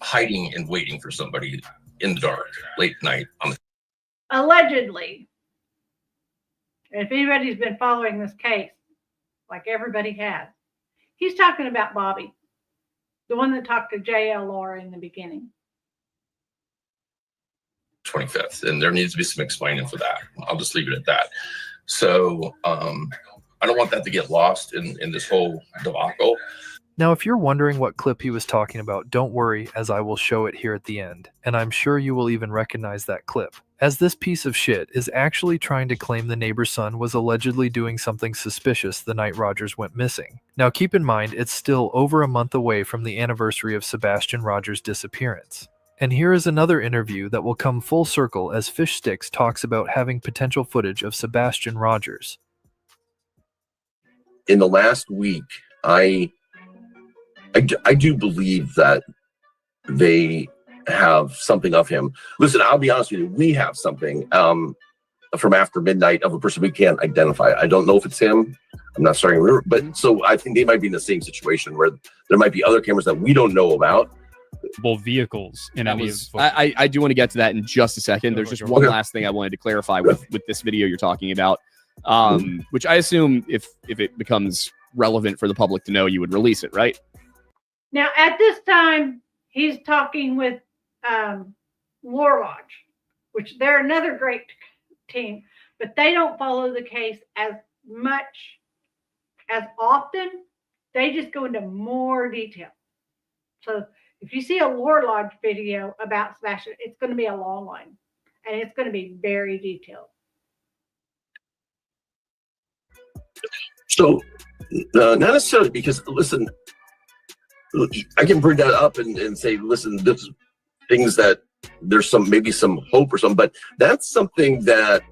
hiding and waiting for somebody in the dark, late night. Allegedly, if anybody's been following this case, like everybody has, he's talking about Bobby, the one that talked to JLR in the beginning. 25th, and there needs to be some explaining for that. I'll just leave it at that. So I don't want that to get lost in this whole debacle. Now, if you're wondering what clip he was talking about, don't worry, as I will show it here at the end, and I'm sure you will even recognize that clip, as this piece of shit is actually trying to claim the neighbor's son was allegedly doing something suspicious the night Rogers went missing. Now, keep in mind, it's still over a month away from the anniversary of Sebastian Rogers' disappearance. And here is another interview that will come full circle as Fish Sticks talks about having potential footage of Sebastian Rogers. In the last week, I do believe that they have something of him. Listen, I'll be honest with you. We have something from after midnight of a person we can't identify. I don't know if it's him. I'm not starting to remember. But so I think they might be in the same situation where there might be other cameras that we don't know about. Both vehicles. And I do want to get to that in just a second. There's just one last thing I wanted to clarify with this video you're talking about, which I assume if it becomes relevant for the public to know, you would release it, right? Now, at this time, he's talking with War Lodge, which they're another great team, but they don't follow the case as much, as often. They just go into more detail. So if you see a War Lodge video about Sebastian, it's going to be a long one, and it's going to be very detailed. So not necessarily, because listen, I can bring that up and say, listen, this things that there's maybe some hope or something, but that's something that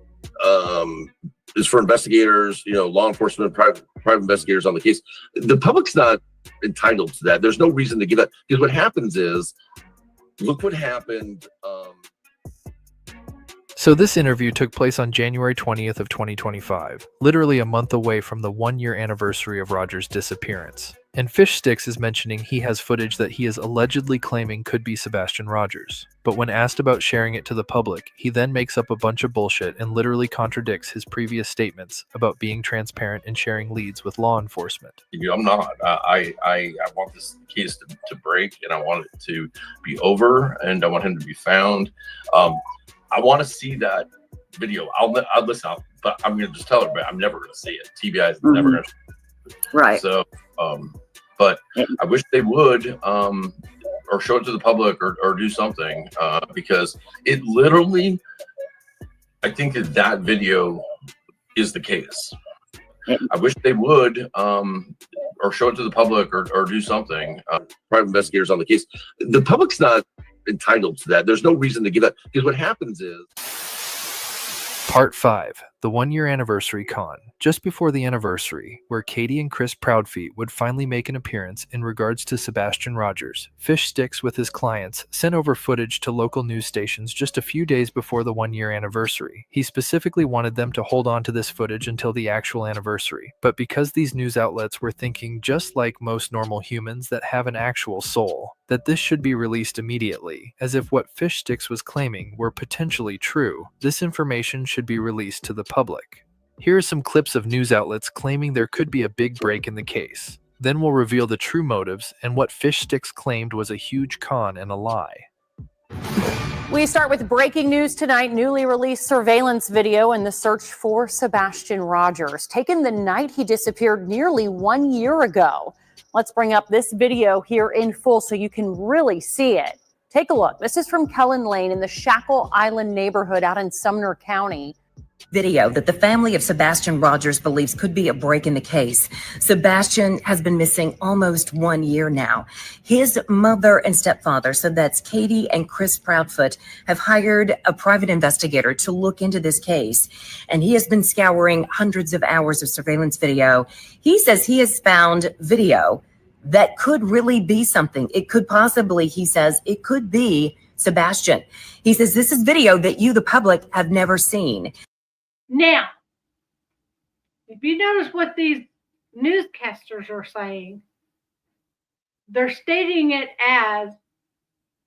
is for investigators, law enforcement, private investigators on the case. The public's not entitled to that. There's no reason to give that, because what happens is, look what happened. So this interview took place on January 20th of 2025, literally a month away from the 1-year anniversary of Rogers' disappearance. And Fish Sticks is mentioning he has footage that he is allegedly claiming could be Sebastian Rogers. But when asked about sharing it to the public, he then makes up a bunch of bullshit and literally contradicts his previous statements about being transparent and sharing leads with law enforcement. I'm not. I want this case to break, and I want it to be over, and I want him to be found. I want to see that video. I'll listen, but I'm going to just tell everybody I'm never going to see it. TBI is never going to. Right. So, but I wish they would, or show it to the public, or do something, because it literally, I think that video is the case. I wish they would, or show it to the public, or do something. Private investigators on the case. The public's not entitled to that. There's no reason to give that, because what happens is. Part 5. The 1-year anniversary con. Just before the anniversary, where Katie and Chris Proudfeet would finally make an appearance in regards to Sebastian Rogers, Fish Sticks with his clients sent over footage to local news stations just a few days before the 1-year anniversary. He specifically wanted them to hold on to this footage until the actual anniversary, but because these news outlets were thinking, just like most normal humans that have an actual soul, that this should be released immediately, as if what Fish Sticks was claiming were potentially true, this information should be released to the public. Here are some clips of news outlets claiming there could be a big break in the case. Then we'll reveal the true motives and what Fish Sticks claimed was a huge con and a lie. We start with breaking news tonight. Newly released surveillance video in the search for Sebastian Rogers, taken the night he disappeared nearly 1 year ago. Let's bring up this video here in full so you can really see it. Take a look. This is from Kellen Lane in the Shackle Island neighborhood out in Sumner County. Video that the family of Sebastian Rogers believes could be a break in the case. Sebastian has been missing almost 1 year now. His mother and stepfather, so that's Katie and Chris Proudfoot, have hired a private investigator to look into this case. And he has been scouring hundreds of hours of surveillance video. He says he has found video that could really be something. It could possibly, he says, it could be Sebastian. He says this is video that you, the public, have never seen. Now, if you notice what these newscasters are saying, they're stating it as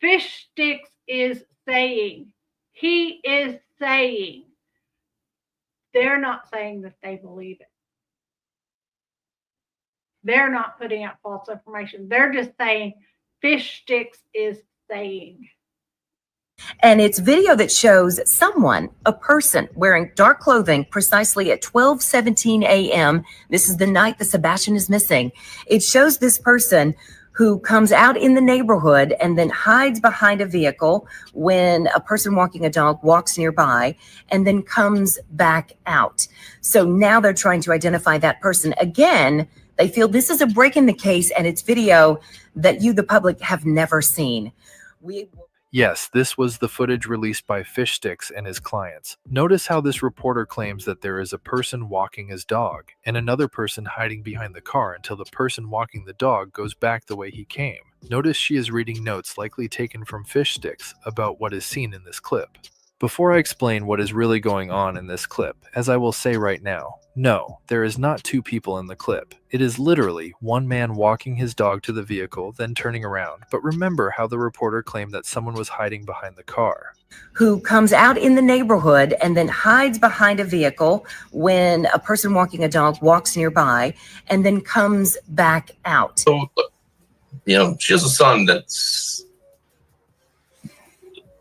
Fish Sticks is saying. He is saying. They're not saying that they believe it. They're not putting out false information. They're just saying Fish Sticks is saying. And it's video that shows someone, a person, wearing dark clothing precisely at 12:17 a.m. This is the night that Sebastian is missing. It shows this person who comes out in the neighborhood and then hides behind a vehicle when a person walking a dog walks nearby and then comes back out. So now they're trying to identify that person. Again, they feel this is a break in the case and it's video that you, the public, have never seen. Yes, this was the footage released by Fish Sticks and his clients. Notice how this reporter claims that there is a person walking his dog and another person hiding behind the car until the person walking the dog goes back the way he came. Notice she is reading notes likely taken from Fish Sticks about what is seen in this clip. Before I explain what is really going on in this clip, as I will say right now, no, there is not two people in the clip. It is literally one man walking his dog to the vehicle, then turning around. But remember how the reporter claimed that someone was hiding behind the car. Who comes out in the neighborhood and then hides behind a vehicle when a person walking a dog walks nearby and then comes back out. So, she has a son that's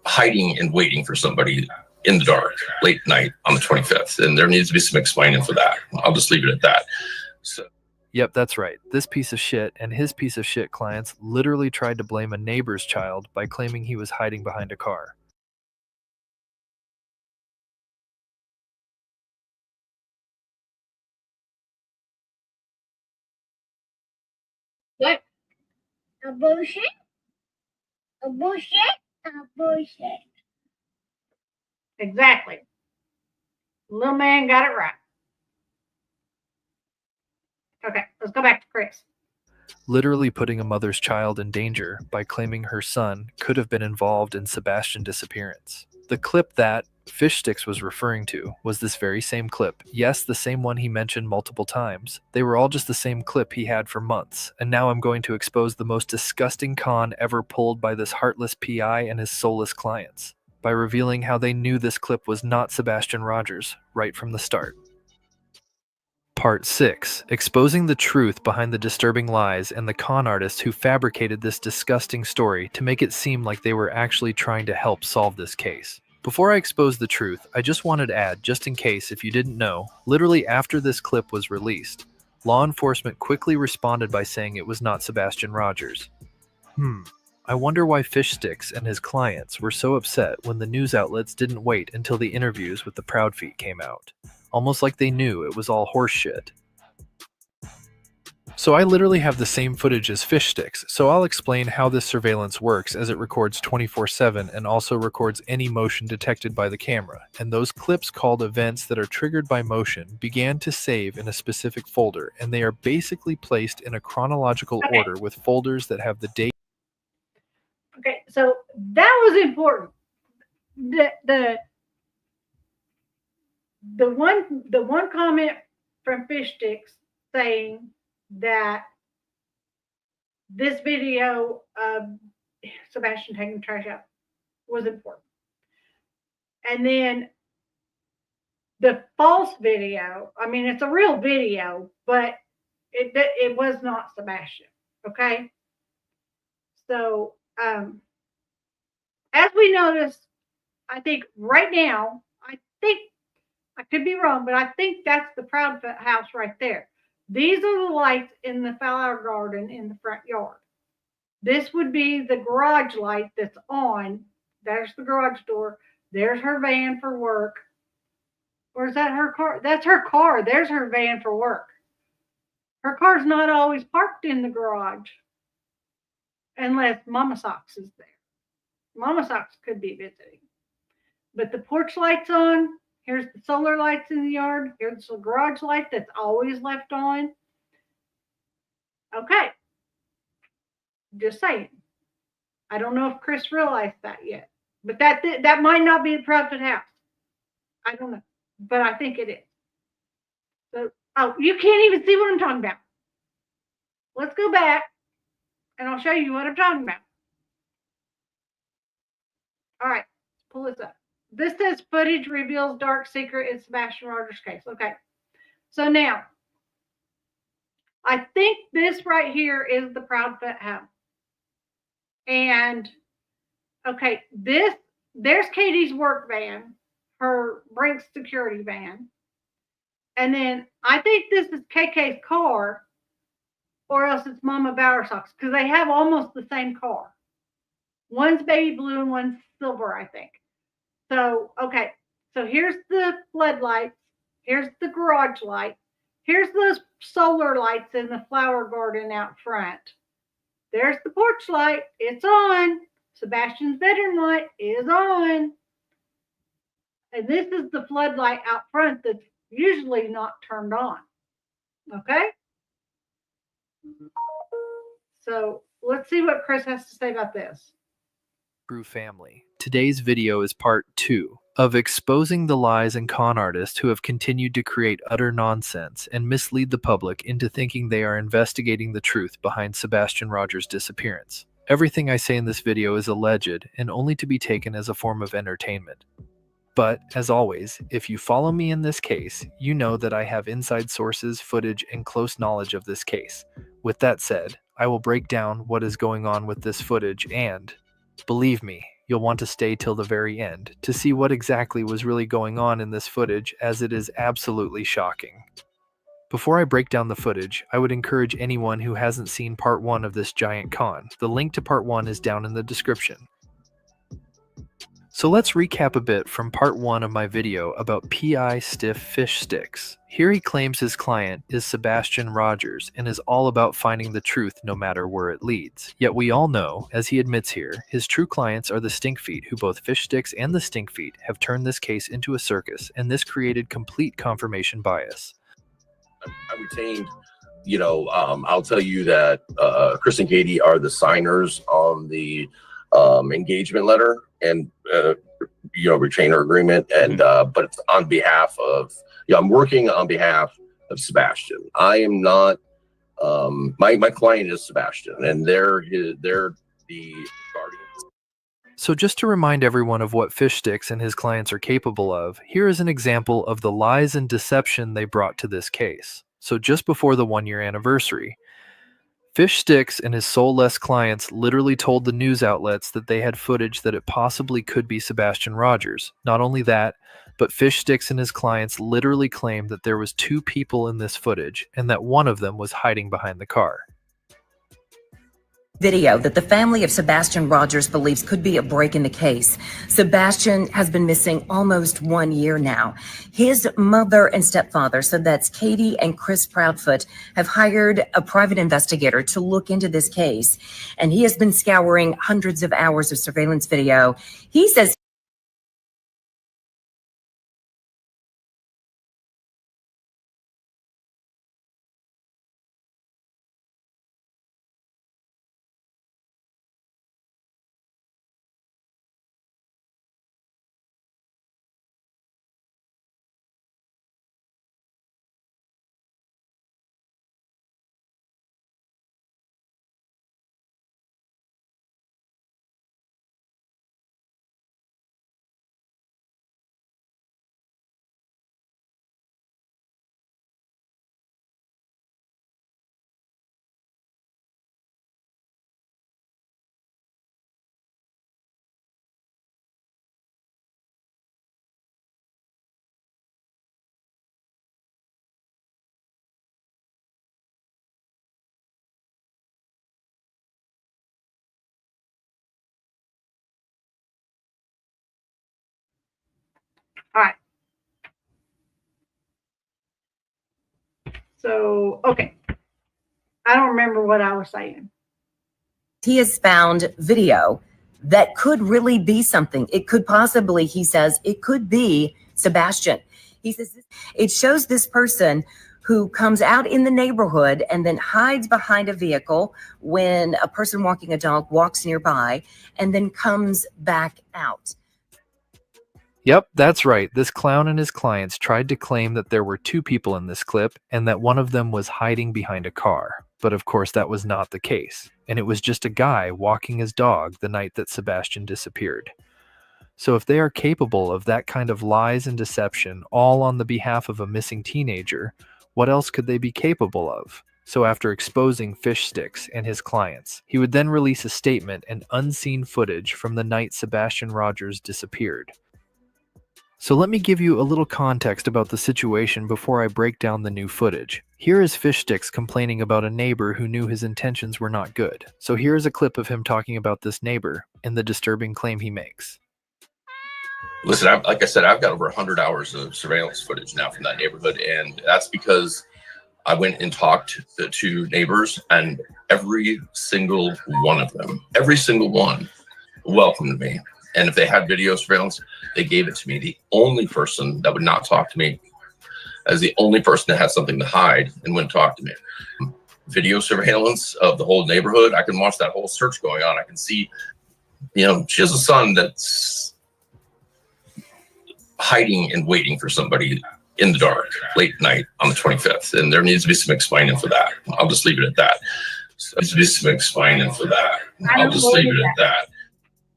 hiding and waiting for somebody in the dark late night on the 25th, and there needs to be some explaining for that. I'll just leave it at that. So Yep, that's right. This piece of shit and his piece of shit clients literally tried to blame a neighbor's child by claiming he was hiding behind a car. What? Abortion? Abortion? Abortion. Exactly. Little man got it right. Okay, let's go back to Chris. Literally putting a mother's child in danger by claiming her son could have been involved in Sebastian's disappearance. The clip that Fish Sticks was referring to was this very same clip. Yes, the same one he mentioned multiple times. They were all just the same clip he had for months. And now I'm going to expose the most disgusting con ever pulled by this heartless PI and his soulless clients, by revealing how they knew this clip was not Sebastian Rogers right from the start. Part 6. Exposing the truth behind the disturbing lies and the con artists who fabricated this disgusting story to make it seem like they were actually trying to help solve this case. Before I expose the truth, I just wanted to add, just in case if you didn't know, literally after this clip was released, law enforcement quickly responded by saying it was not Sebastian Rogers. I wonder why Fish Sticks and his clients were so upset when the news outlets didn't wait until the interviews with the Proudfeet came out. Almost like they knew it was all horseshit. So I literally have the same footage as fish sticks, so I'll explain how this surveillance works, as it records 24/7 and also records any motion detected by the camera, and those clips called events that are triggered by motion began to save in a specific folder, and they are basically placed in a chronological order with folders that have the date. Okay, so that was important. The one comment from Fish Sticks saying that this video of Sebastian taking the trash out was important. And then the false video, I mean, it's a real video, but it was not Sebastian. Okay. So, as we noticed, I think right now, I could be wrong, but I think that's the Proudfoot house right there. These are the lights in the flower garden in the front yard. This would be the garage light that's on. There's the garage door. There's her van for work. Or is that her car? That's her car. There's her van for work. Her car's not always parked in the garage unless Mama Socks is there. Mama Socks could be visiting. But the porch light's on. Here's the solar lights in the yard. Here's the garage light that's always left on. Okay. Just saying. I don't know if Chris realized that yet. But that might not be the Proudfoot house. I don't know. But I think it is. So, oh, you can't even see what I'm talking about. Let's go back and I'll show you what I'm talking about. All right, pull this up. This says footage reveals dark secret in Sebastian Rogers' case. Okay. So now, I think this right here is the Proudfoot house. And, okay, there's Katie's work van, her Brinks security van. And then I think this is KK's car, or else it's Mama Bowersock's, because they have almost the same car. One's baby blue and one's silver, I think. So, okay. So here's the floodlights. Here's the garage light. Here's those solar lights in the flower garden out front. There's the porch light. It's on. Sebastian's bedroom light is on. And this is the floodlight out front that's usually not turned on. Okay? So let's see what Chris has to say about this. Brew family. Today's video is part 2 of exposing the lies and con artists who have continued to create utter nonsense and mislead the public into thinking they are investigating the truth behind Sebastian Rogers' disappearance. Everything I say in this video is alleged and only to be taken as a form of entertainment. But, as always, if you follow me in this case, you know that I have inside sources, footage, and close knowledge of this case. With that said, I will break down what is going on with this footage and, believe me, you'll want to stay till the very end to see what exactly was really going on in this footage, as it is absolutely shocking. Before I break down the footage, I would encourage anyone who hasn't seen part 1 of this giant con. The link to part 1 is down in the description. So let's recap a bit from part 1 of my video about PI Stiff Fish Sticks. Here he claims his client is Sebastian Rogers and is all about finding the truth no matter where it leads. Yet we all know, as he admits here, his true clients are the Stinkfeet, who both Fish Sticks and the Stinkfeet have turned this case into a circus, and this created complete confirmation bias. I retained, I'll tell you that Chris and Katie are the signers on the engagement letter and retainer agreement, and but it's on behalf of I'm working on behalf of Sebastian. I am not my client is Sebastian, and they're the guardians. So just to remind everyone of what Fish Sticks and his clients are capable of, here is an example of the lies and deception they brought to this case. So just before the 1-year anniversary, Fish Sticks and his soulless clients literally told the news outlets that they had footage that it possibly could be Sebastian Rogers. Not only that, but Fish Sticks and his clients literally claimed that there was 2 people in this footage and that one of them was hiding behind the car. Video that the family of Sebastian Rogers believes could be a break in the case. Sebastian has been missing almost 1 year now. His mother and stepfather, so that's Katie and Chris Proudfoot, have hired a private investigator to look into this case. And he has been scouring hundreds of hours of surveillance video. He says All right. So, okay. I don't remember what I was saying. he has found video that could really be something. It could possibly, he says, it could be Sebastian. He says it shows this person who comes out in the neighborhood and then hides behind a vehicle when a person walking a dog walks nearby and then comes back out. Yep, that's right. This clown and his clients tried to claim that there were two people in this clip and that one of them was hiding behind a car. But of course, that was not the case. And it was just a guy walking his dog the night that Sebastian disappeared. So if they are capable of that kind of lies and deception, all on the behalf of a missing teenager, what else could they be capable of? So after exposing Fish Sticks and his clients, he would then release a statement and unseen footage from the night Sebastian Rogers disappeared. So let me give you a little context about the situation before I break down the new footage. Here is Fish Sticks complaining about a neighbor who knew his intentions were not good. So here is a clip of him talking about this neighbor and the disturbing claim he makes. Listen, like I said, I've got over 100 hours of surveillance footage now from that neighborhood, and that's because I went and talked to neighbors, and every single one of them, every single one, welcomed me. And if they had video surveillance, they gave it to me. The only person that would not talk to me as the only person that had something to hide and wouldn't talk to me. Video surveillance of the whole neighborhood. I can watch that whole search going on. I can see, she has a son that's hiding and waiting for somebody in the dark late night on the 25th. And there needs to be some explaining for that. I'll just leave it at that. So there needs to be some explaining for that. I'll just leave it at that.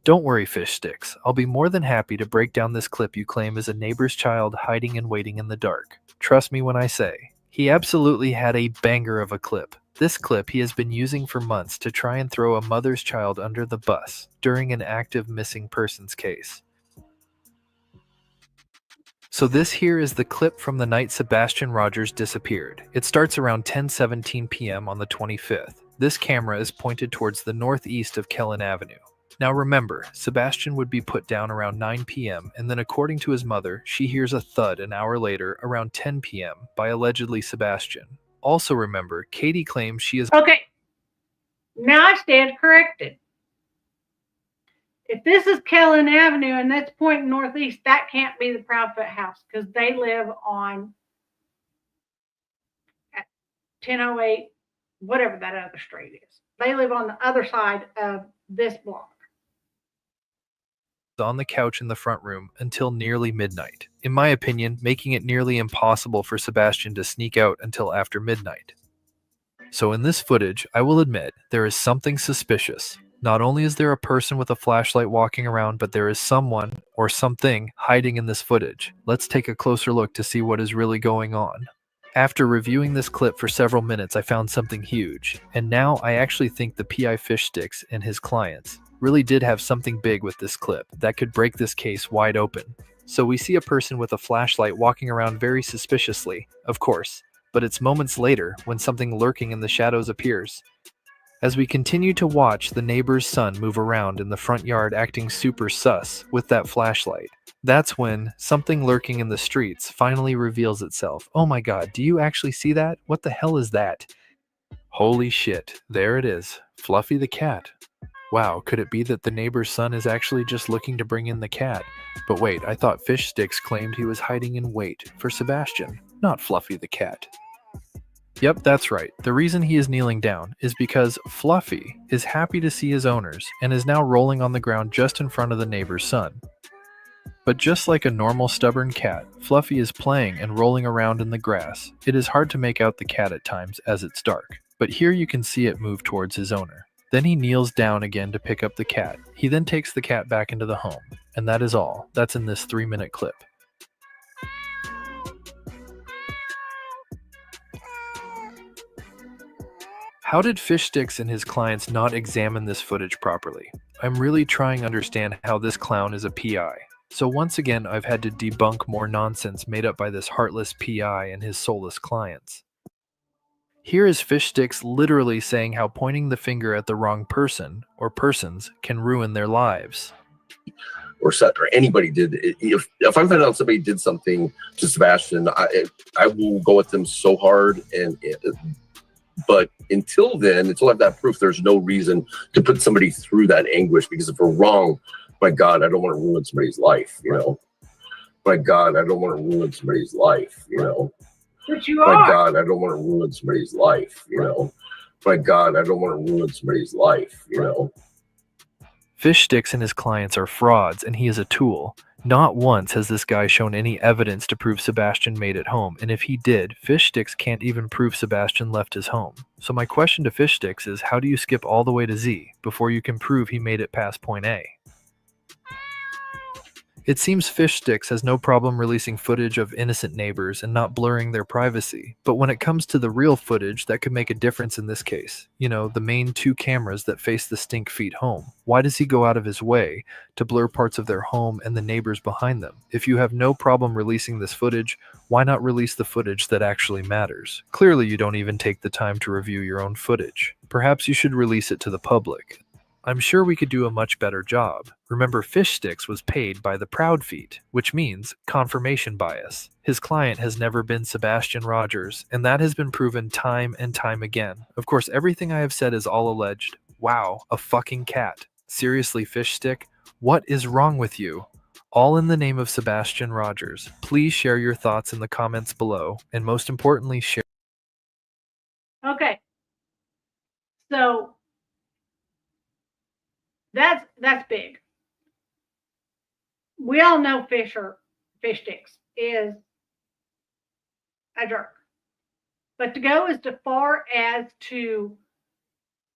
Don't worry, Fish Sticks. I'll be more than happy to break down this clip you claim is a neighbor's child hiding and waiting in the dark. Trust me when I say, he absolutely had a banger of a clip. This clip he has been using for months to try and throw a mother's child under the bus during an active missing persons case. So this here is the clip from the night Sebastian Rogers disappeared. It starts around 10:17 p.m. on the 25th. This camera is pointed towards the northeast of Kellen Avenue. Now remember, Sebastian would be put down around 9 p.m. and then according to his mother, she hears a thud an hour later around 10 p.m. by allegedly Sebastian. Also remember, Katie claims she is— Okay. Now I stand corrected. If this is Kellen Avenue and that's pointing northeast, that can't be the Proudfoot house because they live on 1008, whatever that other street is. They live on the other side of this block. on the couch in the front room until nearly midnight, in my opinion, making it nearly impossible for Sebastian to sneak out until after midnight. So in this footage, I will admit, there is something suspicious. Not only is there a person with a flashlight walking around, but there is someone or something hiding in this footage. Let's take a closer look to see what is really going on. After reviewing this clip for several minutes, I found something huge, and now I actually think the PI Fish Sticks and his clients really did have something big with this clip that could break this case wide open. So we see a person with a flashlight walking around very suspiciously, of course, but it's moments later when something lurking in the shadows appears. As we continue to watch the neighbor's son move around in the front yard acting super sus with that flashlight, that's when something lurking in the streets finally reveals itself. Oh my god, do you actually see that? What the hell is that? Holy shit, there it is. Fluffy the cat. Wow, could it be that the neighbor's son is actually just looking to bring in the cat? But wait, I thought Fish Sticks claimed he was hiding in wait for Sebastian, not Fluffy the cat. Yep, that's right. The reason he is kneeling down is because Fluffy is happy to see his owners and is now rolling on the ground just in front of the neighbor's son. But just like a normal stubborn cat, Fluffy is playing and rolling around in the grass. It is hard to make out the cat at times as it's dark, but here you can see it move towards his owner. Then he kneels down again to pick up the cat. He then takes the cat back into the home. And that is all. That's in this 3-minute clip. How did Fish Sticks and his clients not examine this footage properly? I'm really trying to understand how this clown is a PI. So once again, I've had to debunk more nonsense made up by this heartless PI and his soulless clients. Here is Fish Sticks literally saying how pointing the finger at the wrong person or persons can ruin their lives. Or anybody did. If I find out somebody did something to Sebastian, I will go at them so hard. But until then, until I have that proof, there's no reason to put somebody through that anguish. Because if we're wrong, my God, I don't want to ruin somebody's life. You know, my God, I don't want to ruin somebody's life. You know. But you my are. God, I don't want to ruin somebody's life, you know. My God, I don't want to ruin somebody's life, you know. Fish Sticks and his clients are frauds, and he is a tool. Not once has this guy shown any evidence to prove Sebastian made it home, and if he did, Fish Sticks can't even prove Sebastian left his home. So my question to Fish Sticks is, how do you skip all the way to Z before you can prove he made it past point A? It seems Fish Sticks has no problem releasing footage of innocent neighbors and not blurring their privacy, but when it comes to the real footage that could make a difference in this case, you know, the main 2 cameras that face the stink feet home, why does he go out of his way to blur parts of their home and the neighbors behind them? If you have no problem releasing this footage, why not release the footage that actually matters? Clearly you don't even take the time to review your own footage. Perhaps you should release it to the public. I'm sure we could do a much better job. Remember, Fish Sticks was paid by the proud feet, which means confirmation bias. His client has never been Sebastian Rogers, and that has been proven time and time again. Of course, everything I have said is all alleged. Wow, a fucking cat. Seriously, Fish Stick, what is wrong with you? All in the name of Sebastian Rogers. Please share your thoughts in the comments below, and most importantly, share. Okay. So that's big. We all know Fish Sticks is a jerk. But to go as far as to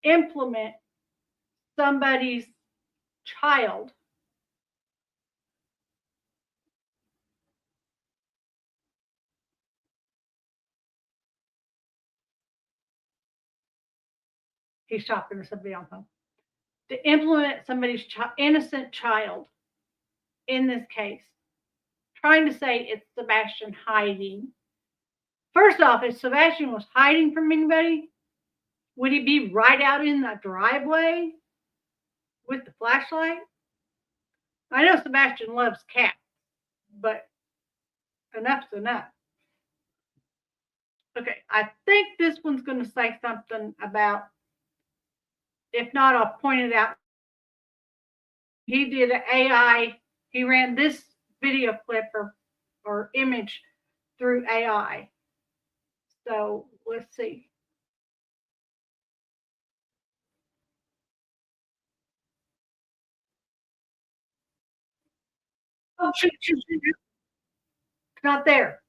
implement somebody's child he's talking to somebody on the phone. To implement somebody's innocent child in this case, trying to say it's Sebastian hiding. First off, if Sebastian was hiding from anybody, would he be right out in the driveway with the flashlight? I know Sebastian loves cats, but enough's enough. Okay, I think this one's going to say something about, if not, I'll point it out. He did an AI, he ran this video clip or image through AI. So let's see. Oh, shoot. It's not there.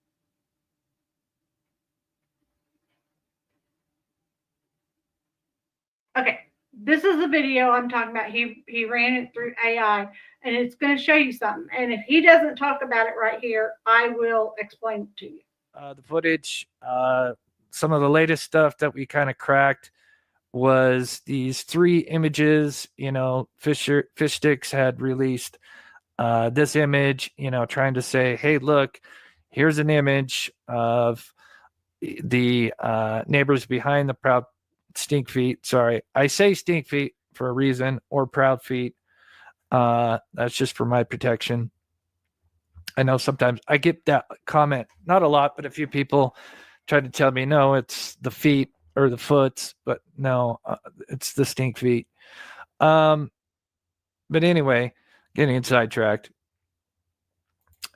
Okay, this is the video I'm talking about. He ran it through AI, and it's going to show you something. And if he doesn't talk about it right here, I will explain it to you. The footage, some of the latest stuff that we kind of cracked was these 3 images. You know, Fish Sticks had released this image, you know, trying to say, hey, look, here's an image of the neighbors behind the stink feet. Sorry. I say stink feet for a reason, or proud feet. That's just for my protection. I know sometimes I get that comment, not a lot, but a few people try to tell me, no, it's the feet or the foots, but no, it's the stink feet. But anyway, getting sidetracked.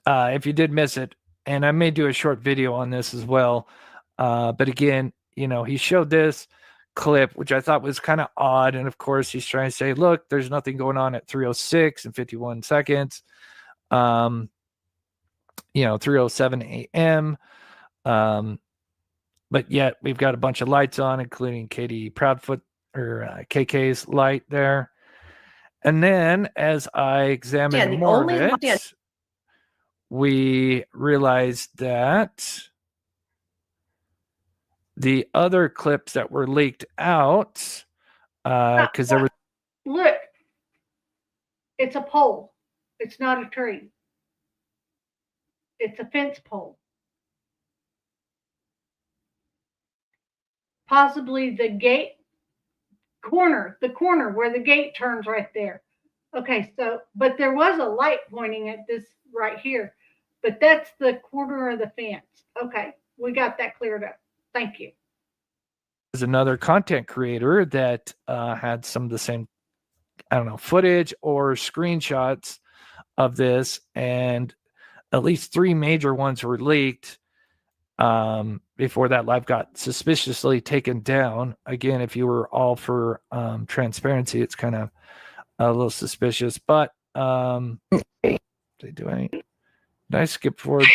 If you did miss it, and I may do a short video on this as well. But again, he showed this clip, which I thought was kind of odd. And of course, he's trying to say, look, there's nothing going on at 3:06 and 51 seconds. 3:07 a.m. But yet we've got a bunch of lights on, including Katie Proudfoot or KK's light there. And then as I examined more of it, we realized that the other clips that were leaked out, because there was. Look, it's a pole. It's not a tree. It's a fence pole. Possibly the gate corner, the corner where the gate turns right there. Okay, so, but there was a light pointing at this right here, but that's the corner of the fence. Okay, we got that cleared up. Thank you. There's another content creator that had some of the same, footage or screenshots of this, and at least 3 major ones were leaked before that live got suspiciously taken down. Again, if you were all for transparency, it's kind of a little suspicious. But did I skip forward?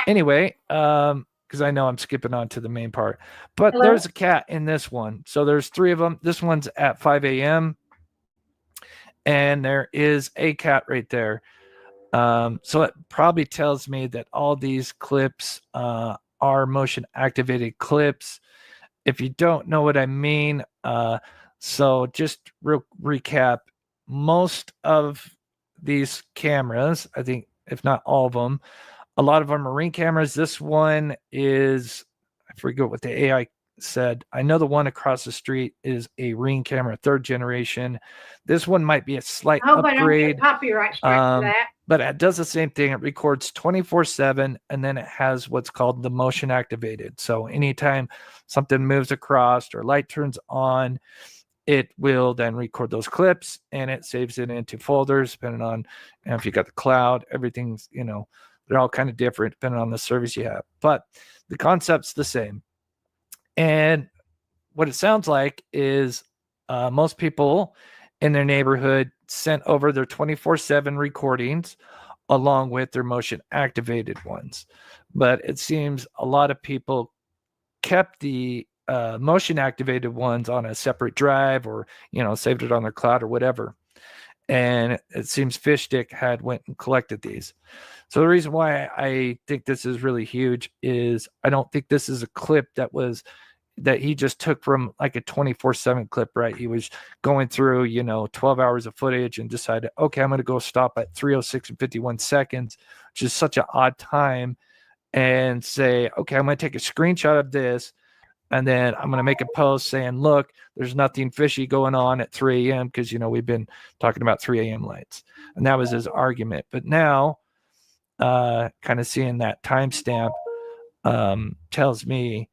Anyway, because I know I'm skipping on to the main part. But there's a cat in this one. So there's 3 of them. This one's at 5 a.m. And there is a cat right there. So it probably tells me that all these clips are motion activated clips. If you don't know what I mean, so just real recap, most of these cameras, I think, if not all of them, a lot of them are Ring cameras. This one is, I forget what the AI said. I know the one across the street is a Ring camera, 3rd generation. This one might be a slight upgrade. I don't get copyright strike for that. But it does the same thing. It records 24/7, and then it has what's called the motion activated. So anytime something moves across or light turns on, it will then record those clips, and it saves it into folders, depending on if you got the cloud. Everything's, they're all kind of different depending on the service you have. But the concept's the same. And what it sounds like is most people in their neighborhood sent over their 24/7 recordings along with their motion activated ones. But it seems a lot of people kept the motion activated ones on a separate drive, or saved it on their cloud or whatever. And it seems Fishstick had went and collected these. So the reason why I think this is really huge is I don't think this is a clip that he just took from like a 24/7 clip, right? He was going through, 12 hours of footage and decided, okay, I'm going to go stop at 3:06 and 51 seconds, which is such an odd time, and say, okay, I'm going to take a screenshot of this, and then I'm going to make a post saying, look, there's nothing fishy going on at 3 a.m. because, we've been talking about 3 a.m. lights. And that was his argument. But now, kind of seeing that timestamp tells me,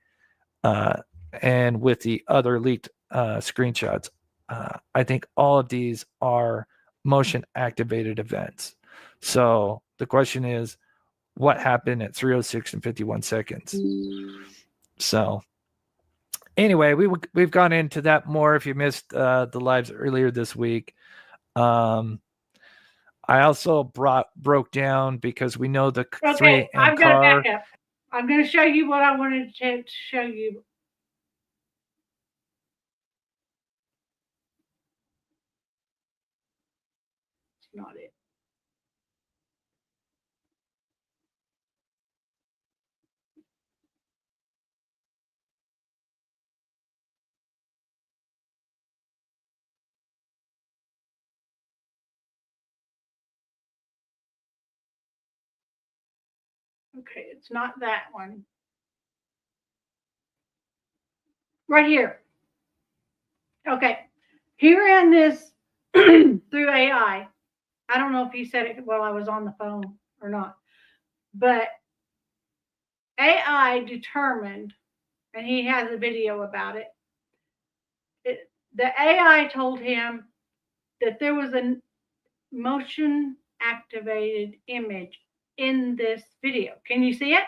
and with the other leaked screenshots, I think all of these are motion activated events. So the question is, what happened at 3:06 and 51 seconds? So anyway, we've gone into that more if you missed the lives earlier this week. I also broke down, because we know the 3 a.m. I've got to back up. I'm going to show you what I wanted to show you. It's not it. Okay, it's not that one. Right here. Okay. He ran this through AI. I don't know if he said it while I was on the phone or not, but AI determined, and he has a video about it. The AI told him that there was a motion activated image in this video. Can you see it?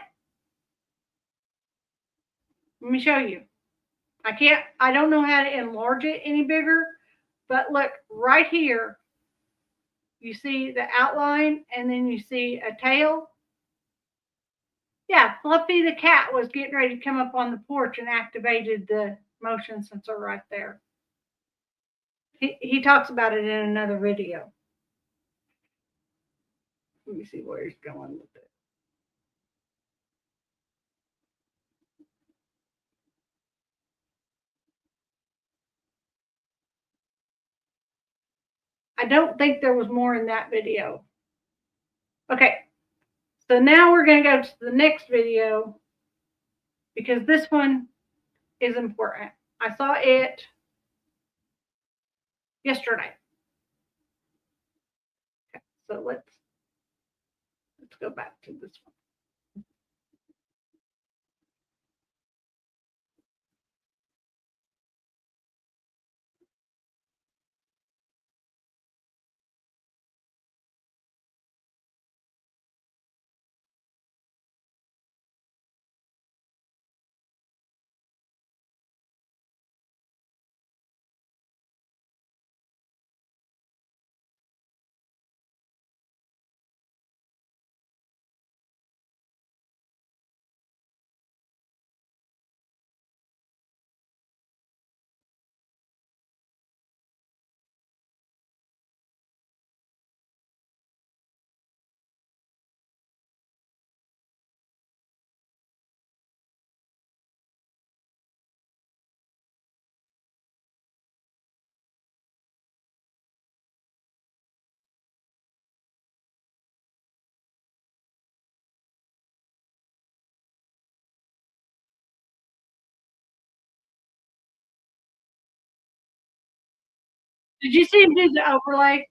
Let me show you. I don't know how to enlarge it any bigger, but look right here. You see the outline and then you see a tail. Yeah, Fluffy the cat was getting ready to come up on the porch and activated the motion sensor right there. He talks about it in another video. Let me see where he's going with it. I don't think there was more in that video. Okay, so now we're going to go to the next video because this one is important. I saw it yesterday. Okay, so let's go back to this one. Did you see him do the overlay?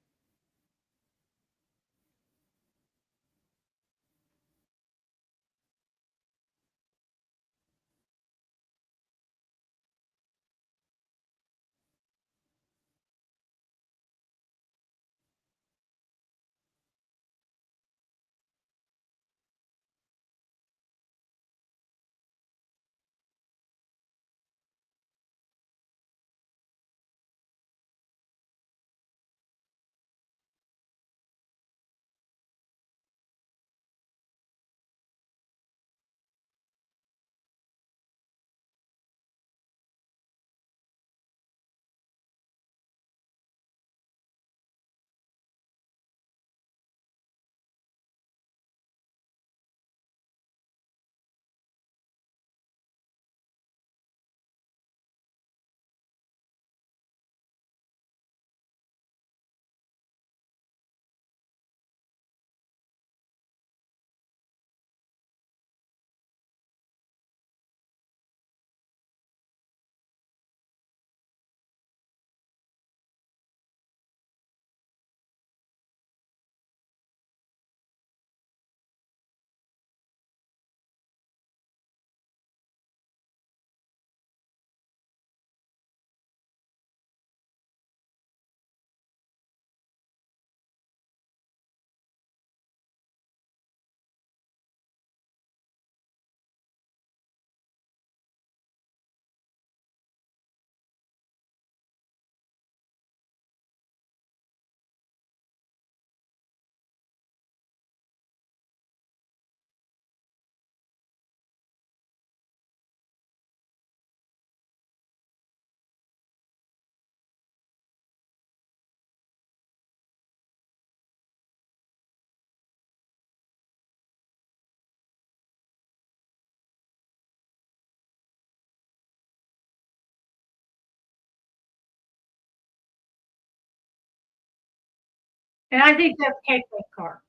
And I think that's Kate's car.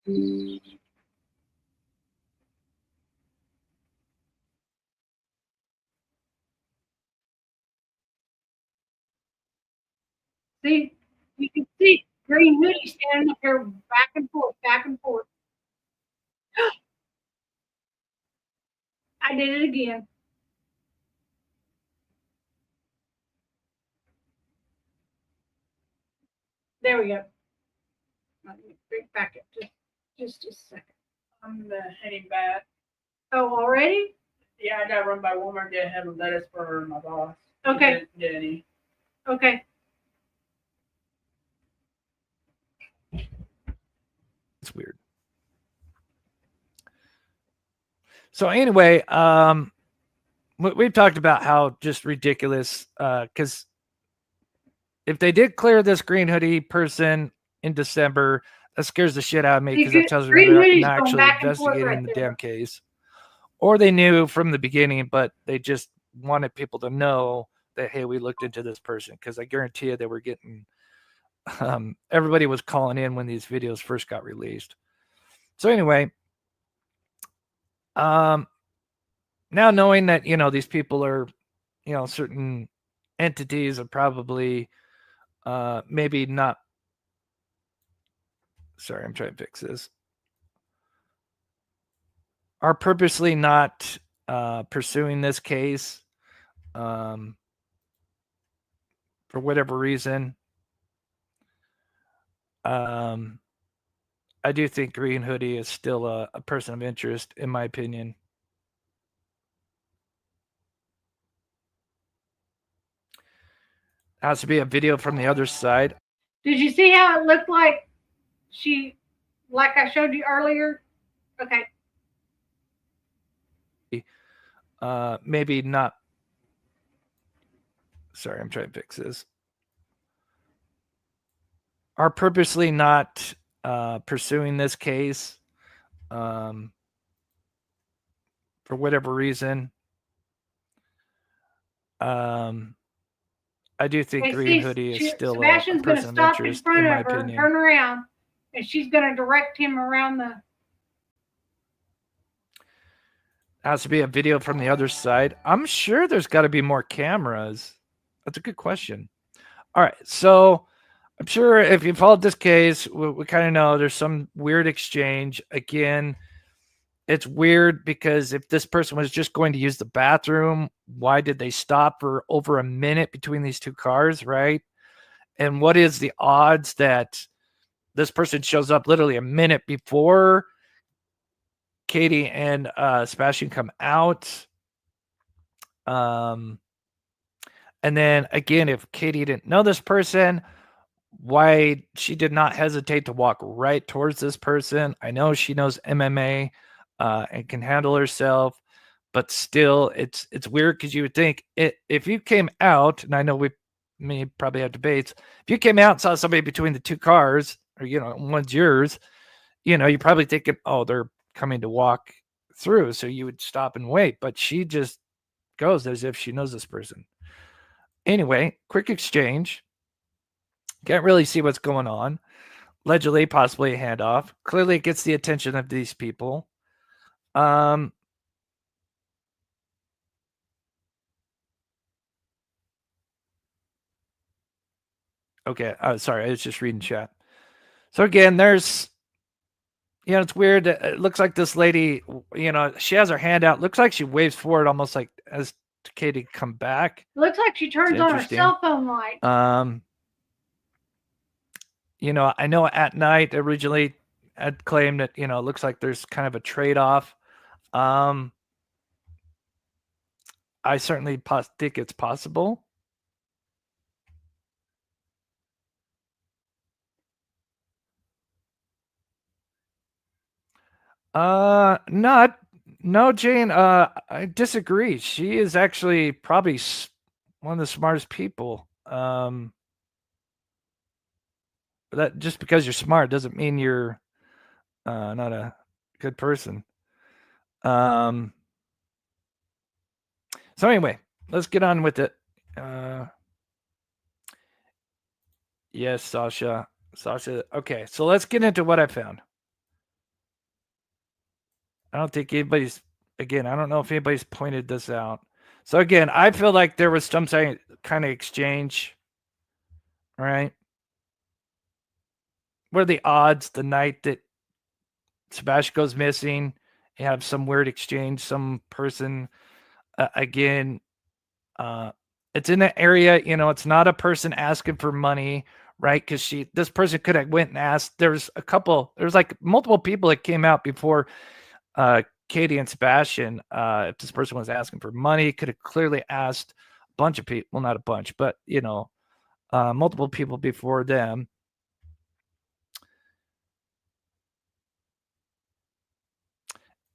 See, you can see green hoodie standing up here back and forth, back and forth. I did it again. There we go. Let me bring back up just a second. I'm heading back. Oh, already? Yeah, I gotta run by Walmart, get have a lettuce for my boss. Okay. Daddy. Okay. It's weird. So anyway, we've talked about how just ridiculous, because if they did clear this green hoodie person in December, that scares the shit out of me, because that tells me they're not actually investigating the damn case. Or they knew from the beginning, but they just wanted people to know that, hey, we looked into this person, because I guarantee you they were getting, everybody was calling in when these videos first got released. So anyway, now knowing that, these people are, certain entities are probably maybe not, sorry, I'm trying to fix this, are purposely not pursuing this case for whatever reason. I do think Green Hoodie is still a person of interest, in my opinion. Has to be a video from the other side. Did you see how it looked like I showed you earlier? Okay. maybe not. Sorry, I'm trying to fix this. Are purposely not pursuing this case for whatever reason. I do think Green Hoodie is still Sebastian's a going to person of stop in interest, front in my of her, opinion. turn around, and she's going to direct him around the. Has to be a video from the other side. I'm sure there's got to be more cameras. That's a good question. All right, so I'm sure if you followed this case, we kind of know there's some weird exchange. Again, it's weird because if this person was just going to use the bathroom, why did they stop for over a minute between these two cars, right? And what is the odds that this person shows up literally a minute before Katie and Sebastian come out? And then again, if Katie didn't know this person, why she did not hesitate to walk right towards this person? I know she knows MMA and can handle herself, but still, it's weird because you would think if you came out, and I know we may probably have debates. If you came out and saw somebody between the two cars, or one's yours, you're probably thinking, oh, they're coming to walk through, so you would stop and wait. But she just goes as if she knows this person. Anyway, quick exchange. Can't really see what's going on. Allegedly, possibly a handoff. Clearly, it gets the attention of these people. Okay. Sorry, I was just reading chat. So again, there's, it's weird. It looks like this lady, she has her hand out. Looks like she waves forward, almost like as Katie come back. Looks like she turns on her cell phone light. I know at night originally I'd claimed that, it looks like there's kind of a trade-off. I certainly think it's possible. No, Jane, I disagree. She is actually probably one of the smartest people. That just because you're smart doesn't mean you're not a good person. So anyway, let's get on with it. Yes, Sasha. Okay, so let's get into what I found. I don't think anybody's, again, I don't know if anybody's pointed this out. So again, I feel like there was some kind of exchange, right? What are the odds the night that Sebastian goes missing, you have some weird exchange, some person, again, it's in an area, it's not a person asking for money, right? Because this person could have went and asked. There's like multiple people that came out before Katie and Sebastian. If this person was asking for money, could have clearly asked a bunch of people. Well, not a bunch, but multiple people before them.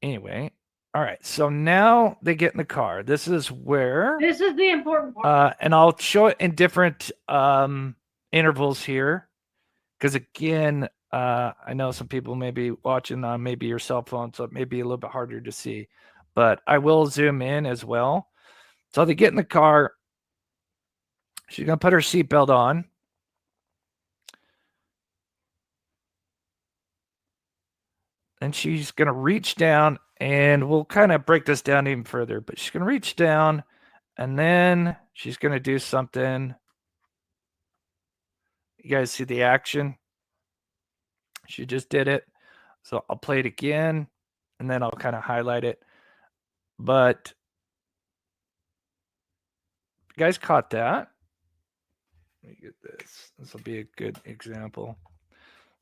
Anyway, all right. So now they get in the car. This is the important part. And I'll show it in different intervals here, because again, I know some people may be watching on maybe your cell phone, so it may be a little bit harder to see, but I will zoom in as well. So they get in the car. She's going to put her seatbelt on. And she's going to reach down, and we'll kind of break this down even further, but she's going to reach down, and then she's going to do something. You guys see the action? She just did it. So I'll play it again, and then I'll kind of highlight it. But you guys caught that. Let me get this. This will be a good example.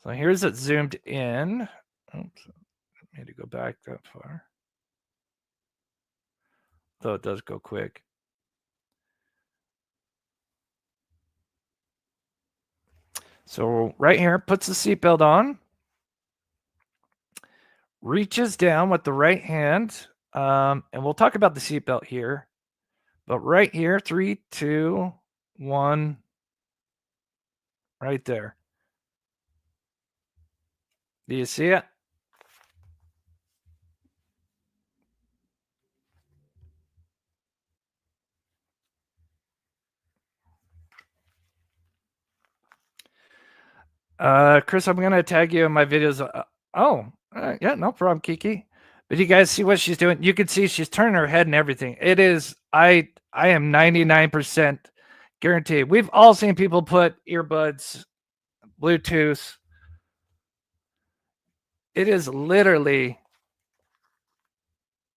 So here's it zoomed in. Oops, I need to go back that far. Though it does go quick. So right here, puts the seatbelt on. Reaches down with the right hand And we'll talk about the seatbelt here. But right here, 3, 2, 1, right there. Do you see it? Chris, I'm gonna tag you in my videos. Yeah, no problem, Kiki. But you guys see what she's doing? You can see she's turning her head and everything. It is, I am 99% guaranteed. We've all seen people put earbuds, Bluetooth. It is literally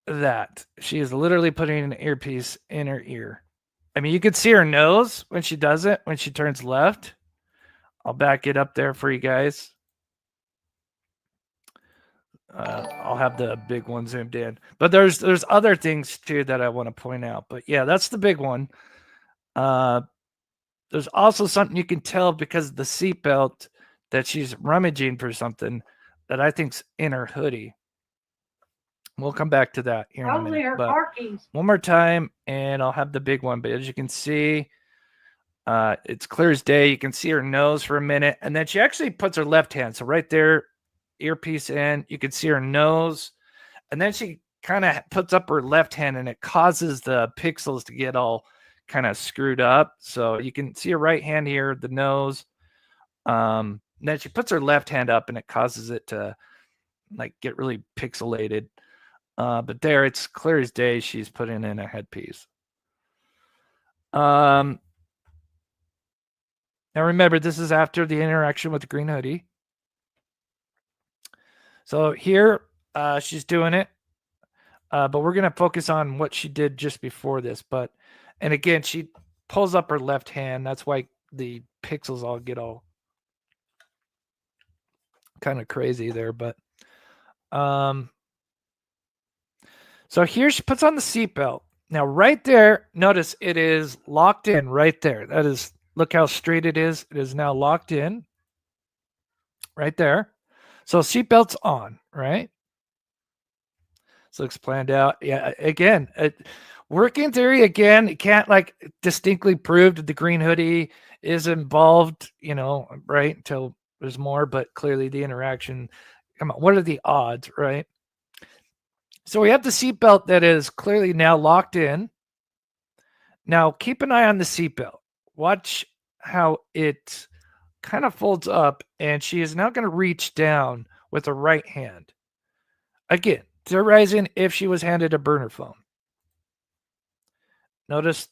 that. She is literally putting an earpiece in her ear. I mean, you could see her nose when she does it, when she turns left. I'll back it up there for you guys. I'll have the big one zoomed in, but there's other things too that I want to point out. But yeah, that's the big one. There's also something you can tell because of the seatbelt that she's rummaging for something that I think's in her hoodie. We'll come back to that here in a Probably minute. her But car keys. one more time, and I'll have the big one. But as you can see, it's clear as day. You can see her nose for a minute, and then she actually puts her left hand. So right there, earpiece in, you can see her nose, and then she kind of puts up her left hand, and it causes the pixels to get all kind of screwed up. So you can see her right hand here, the nose. Then she puts her left hand up, and it causes it to like get really pixelated. But there, it's clear as day. She's putting in a headpiece. Now remember, this is after the interaction with the green hoodie. So here, she's doing it. But we're going to focus on what she did just before this. And again, she pulls up her left hand. That's why the pixels all get all kind of crazy there. But so here she puts on the seatbelt. Now right there, notice it is locked in right there. That is, look how straight it is. It is now locked in right there. So seatbelt's on, right? So looks planned out. Yeah, again, working theory, again, it can't like distinctly prove that the green hoodie is involved, right? Until there's more, but clearly the interaction, come on, what are the odds, right? So we have the seatbelt that is clearly now locked in. Now keep an eye on the seatbelt. Watch how it kind of folds up, and she is now going to reach down with her right hand. Again, theorizing if she was handed a burner phone. Notice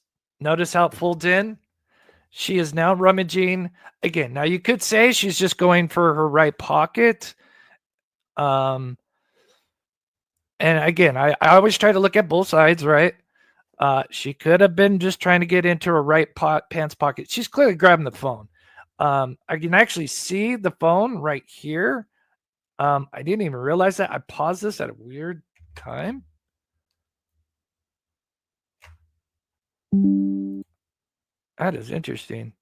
how it folds in. She is now rummaging again. Now you could say she's just going for her right pocket. And again, I always try to look at both sides, right? She could have been just trying to get into her right pants pocket. She's clearly grabbing the phone. I can actually see the phone right here. I didn't even realize that. I paused this at a weird time. That is interesting.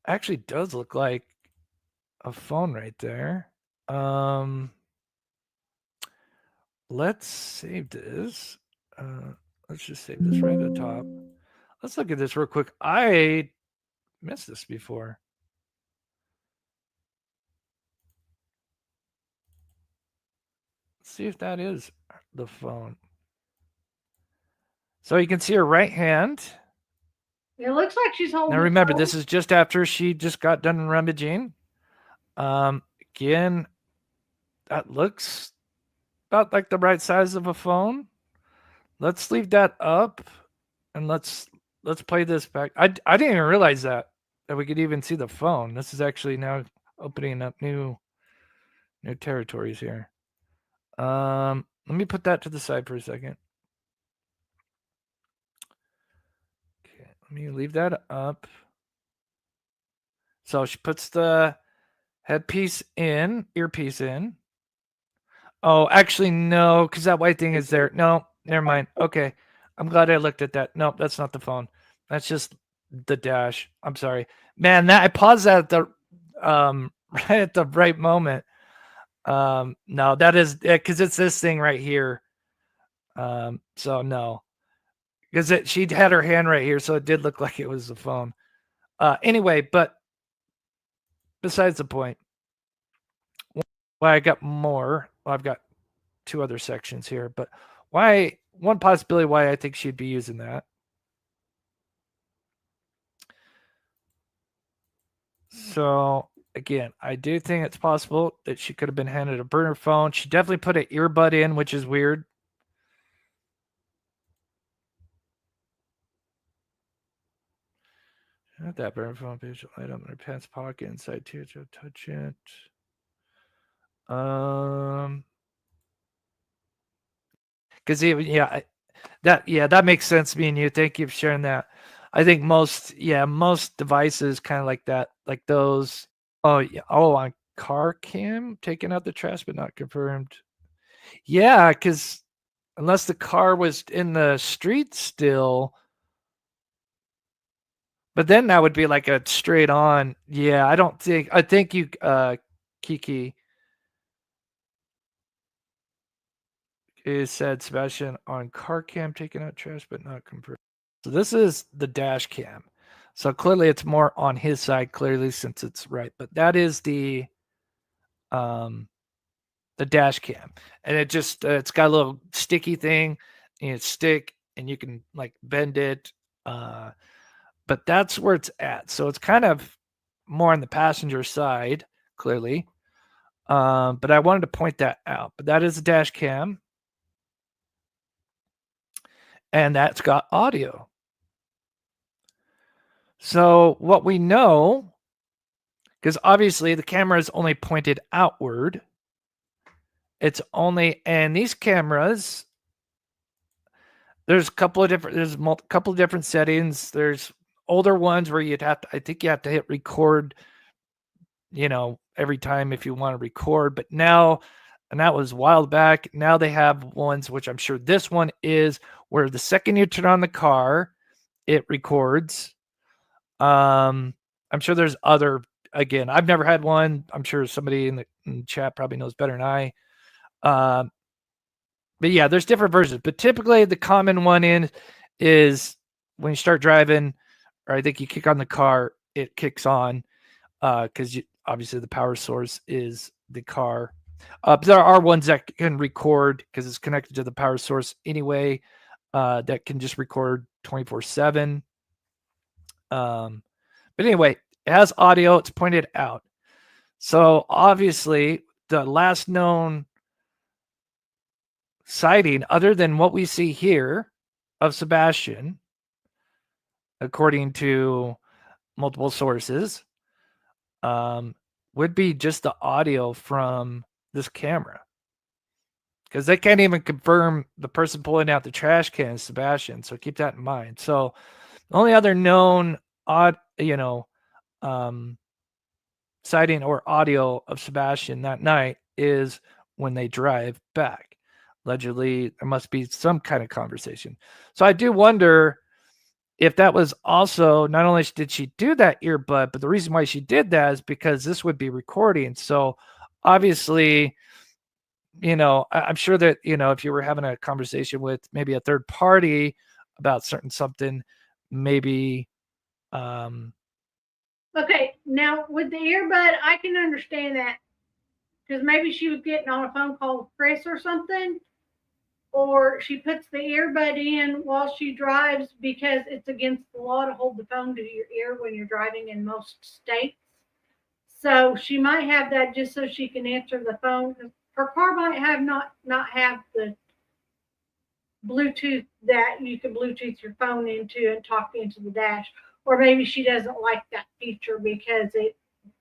Actually does look like a phone right there. Let's save this. Let's just save this right at the top. Let's look at this real quick. I missed this before. Let's see if that is the phone. So you can see her right hand. It looks like she's holding. Now remember, this is just after she just got done rummaging. Again, that looks about like the right size of a phone. Let's leave that up, and let's play this back. I didn't even realize that we could even see the phone. This is actually now opening up new territories here. Let me put that to the side for a second. Okay, let me leave that up. So she puts the earpiece in. Oh, actually, no, because that white thing is there. No, never mind. Okay. I'm glad I looked at that. Nope, that's not the phone. That's just the dash. I'm sorry. Man, I paused that at the right at the right moment. No, that is because it's this thing right here. So no, because she had her hand right here, so it did look like it was the phone. Anyway, but besides the point, why I got more. Well, I've got two other sections here, but why? One possibility why I think she'd be using that. So again, I do think it's possible that she could have been handed a burner phone. She definitely put an earbud in, which is weird. Not that burner phone page item in her pants pocket inside too to touch it. Because even that makes sense. Me and you, thank you for sharing that. I think most devices kind of like that, like those. Oh yeah, on car cam taking out the trash but not confirmed. Yeah, because unless the car was in the street still, but then that would be like a straight on. Yeah, I think you, Kiki, is said Sebastian on car cam taking out trash but not confirmed. So this is the dash cam. So clearly it's more on his side, clearly, since it's right. But that is the dash cam. And it just it's got a little sticky thing and it's stick and you can like bend it. But that's where it's at. So it's kind of more on the passenger side, clearly. But I wanted to point that out. But that is a dash cam. And that's got audio. So what we know, because obviously the camera is only pointed outward. And these cameras, there's a couple of different settings. There's older ones where I think you have to hit record, every time if you want to record. But now, and that was a while back, now they have ones, which I'm sure this one is, where the second you turn on the car, it records. I'm sure there's other, again, I've never had one. I'm sure somebody in the chat probably knows better than I. But yeah, there's different versions. But typically the common one is when you start driving, or I think you kick on the car, it kicks on because obviously the power source is the car. But there are ones that can record because it's connected to the power source anyway, that can just record 24/7. But anyway, it has audio. It's pointed out. So obviously, the last known sighting, other than what we see here of Sebastian, according to multiple sources, would be just the audio from this camera. Because they can't even confirm the person pulling out the trash can is Sebastian. So keep that in mind. So the only other known sighting or audio of Sebastian that night is when they drive back. Allegedly, there must be some kind of conversation. So I do wonder if that was also, not only did she do that earbud, but the reason why she did that is because this would be recording. So obviously, I'm sure that, if you were having a conversation with maybe a third party about something, maybe. Okay, now with the earbud, I can understand that because maybe she was getting on a phone call with Chris or something, or she puts the earbud in while she drives because it's against the law to hold the phone to your ear when you're driving in most states. So she might have that just so she can answer the phone. Her car might have not have the Bluetooth that you can Bluetooth your phone into and talk into the dash. Or maybe she doesn't like that feature because it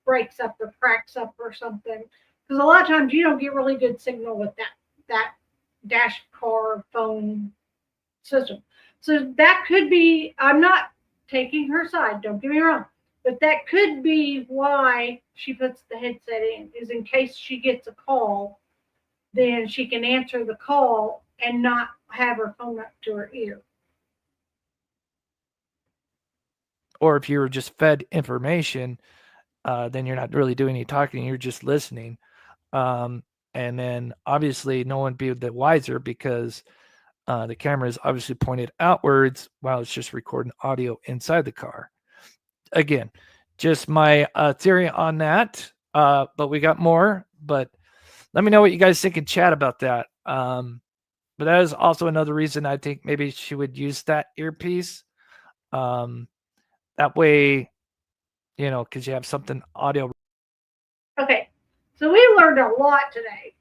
breaks up or cracks up or something. Because a lot of times you don't get really good signal with that dash car phone system. So that could be, I'm not taking her side, don't get me wrong, but that could be why she puts the headset in, is in case she gets a call, then she can answer the call and not have her phone up to her ear. Or if you're just fed information, then you're not really doing any talking, you're just listening. And then obviously no one be the wiser because the camera is obviously pointed outwards while it's just recording audio inside the car. Again, just my theory on that. But we got more. But let me know what you guys think in chat about that. But that is also another reason I think maybe she would use that earpiece. That way, because you have something audio. Okay, so we learned a lot today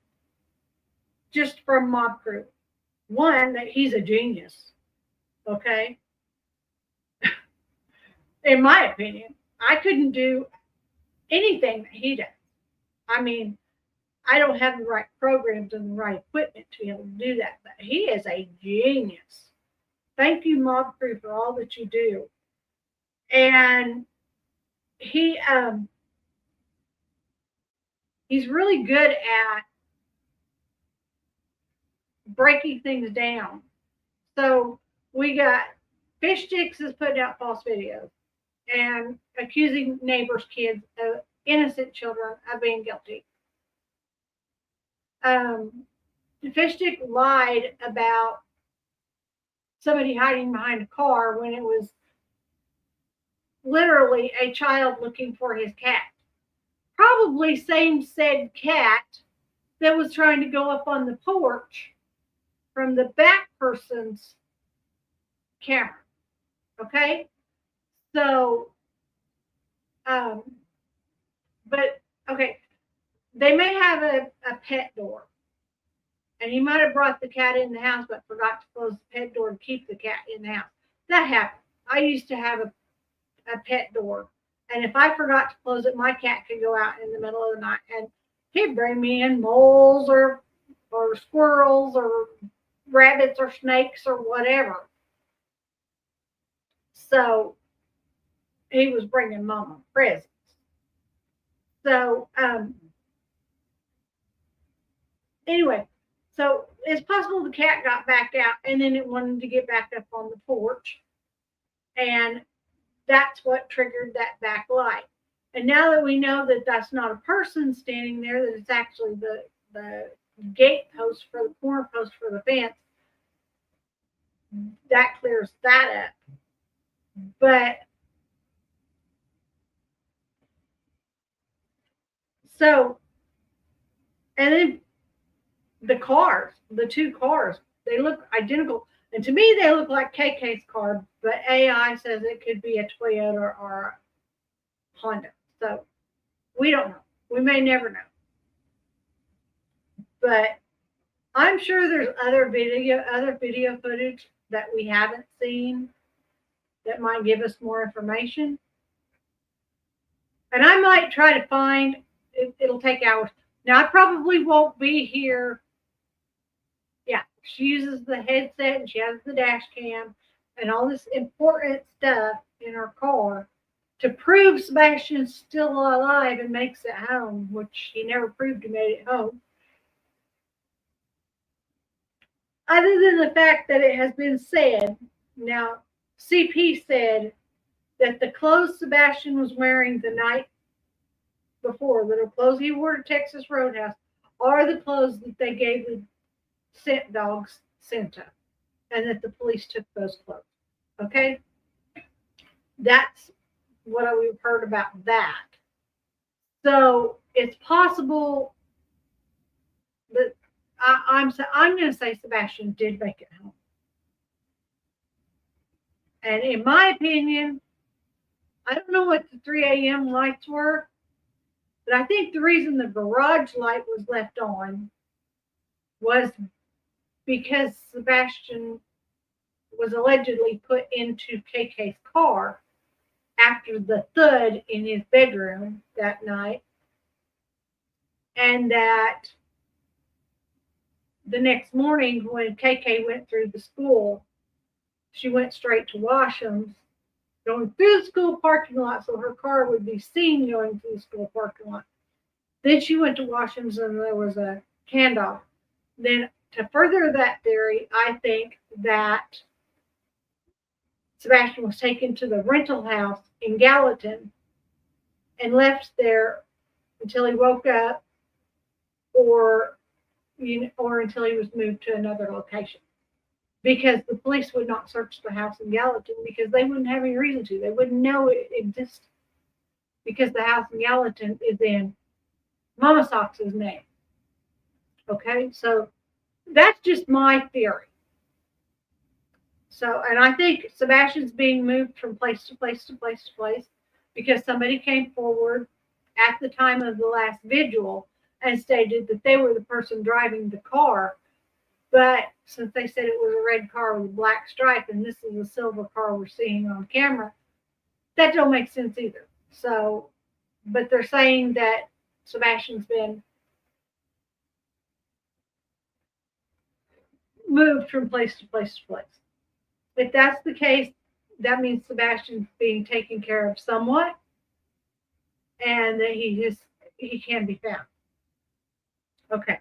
just from Mob Crew. One, that he's a genius, okay? In my opinion, I couldn't do anything that he does. I mean, I don't have the right programs and the right equipment to be able to do that, but he is a genius. Thank you, Mob Crew, for all that you do. And he's really good at breaking things down. So we got Fish Sticks is putting out false videos and accusing neighbors' kids, innocent children, of being guilty. Fish Stick lied about somebody hiding behind a car when it was literally a child looking for his cat. Probably same said cat that was trying to go up on the porch from the back person's camera. Okay? So, but, okay, they may have a pet door. And he might have brought the cat in the house, but forgot to close the pet door and keep the cat in the house. That happened. I used to have a pet door. And if I forgot to close it, my cat could go out in the middle of the night and he'd bring me in moles or squirrels or rabbits or snakes or whatever. So he was bringing Mama presents. So anyway, so it's possible the cat got back out and then it wanted to get back up on the porch. And that's what triggered that back light. And now that we know that that's not a person standing there, that it's actually the gate post for the corner post for the fence, that clears that up. But so, and then the cars, the two cars, they look identical. And to me, they look like KK's car, but AI says it could be a Toyota or a Honda. So we don't know. We may never know. But I'm sure there's other video footage that we haven't seen that might give us more information. And I might try to find, it'll take hours. Now, I probably won't be here. Yeah, she uses the headset and she has the dash cam and all this important stuff in her car to prove Sebastian's still alive and makes it home, which he never proved he made it home. Other than the fact that it has been said, now CP said that the clothes Sebastian was wearing the night before, the clothes he wore to Texas Roadhouse, are the clothes that they gave the scent dogs Senta, and that the police took those clothes. Okay? That's what we've heard about that. So it's possible that I'm going to say Sebastian did make it home. And in my opinion, I don't know what the 3 a.m. lights were, but I think the reason the garage light was left on was because Sebastian was allegedly put into KK's car after the thud in his bedroom that night, and that the next morning when KK went through the school, she went straight to Washam's, going through the school parking lot so her car would be seen going through the school parking lot. Then she went to Washam's and there was a handoff. Then to further that theory, I think that Sebastian was taken to the rental house in Gallatin and left there until he woke up, or or until he was moved to another location. Because the police would not search the house in Gallatin because they wouldn't have any reason to. They wouldn't know it existed because the house in Gallatin is in Mama Sox's name. Okay, so that's just my theory. So, and I think Sebastian's being moved from place to place to place to place because somebody came forward at the time of the last vigil and stated that they were the person driving the car. But since they said it was a red car with a black stripe and this is a silver car we're seeing on camera, that don't make sense either. So, but they're saying that Sebastian's been moved from place to place to place. If that's the case, that means Sebastian's being taken care of somewhat and that he can be found. Okay.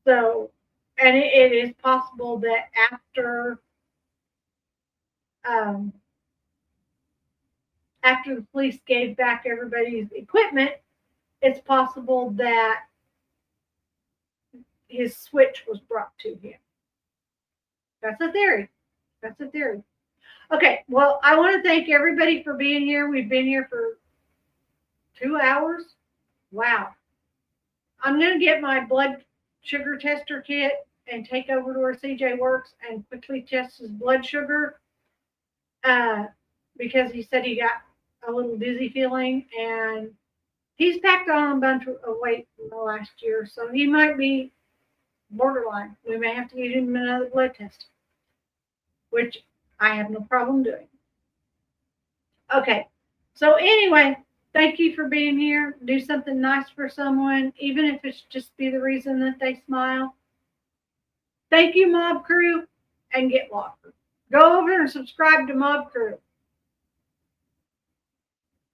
So, and it is possible that after the police gave back everybody's equipment, it's possible that his switch was brought to him. That's a theory. That's a theory. Okay, well, I want to thank everybody for being here. We've been here for 2 hours. Wow. I'm going to get my blood sugar tester kit and take over to where CJ works and quickly test his blood sugar because he said he got a little dizzy feeling and he's packed on a bunch of weight in the last year, so he might be borderline. We may have to get him another blood test, which I have no problem doing. Okay, so anyway, thank you for being here. Do something nice for someone, even if it's just be the reason that they smile. Thank you, Mob Crew, and get Locker. Go over and subscribe to Mob Crew.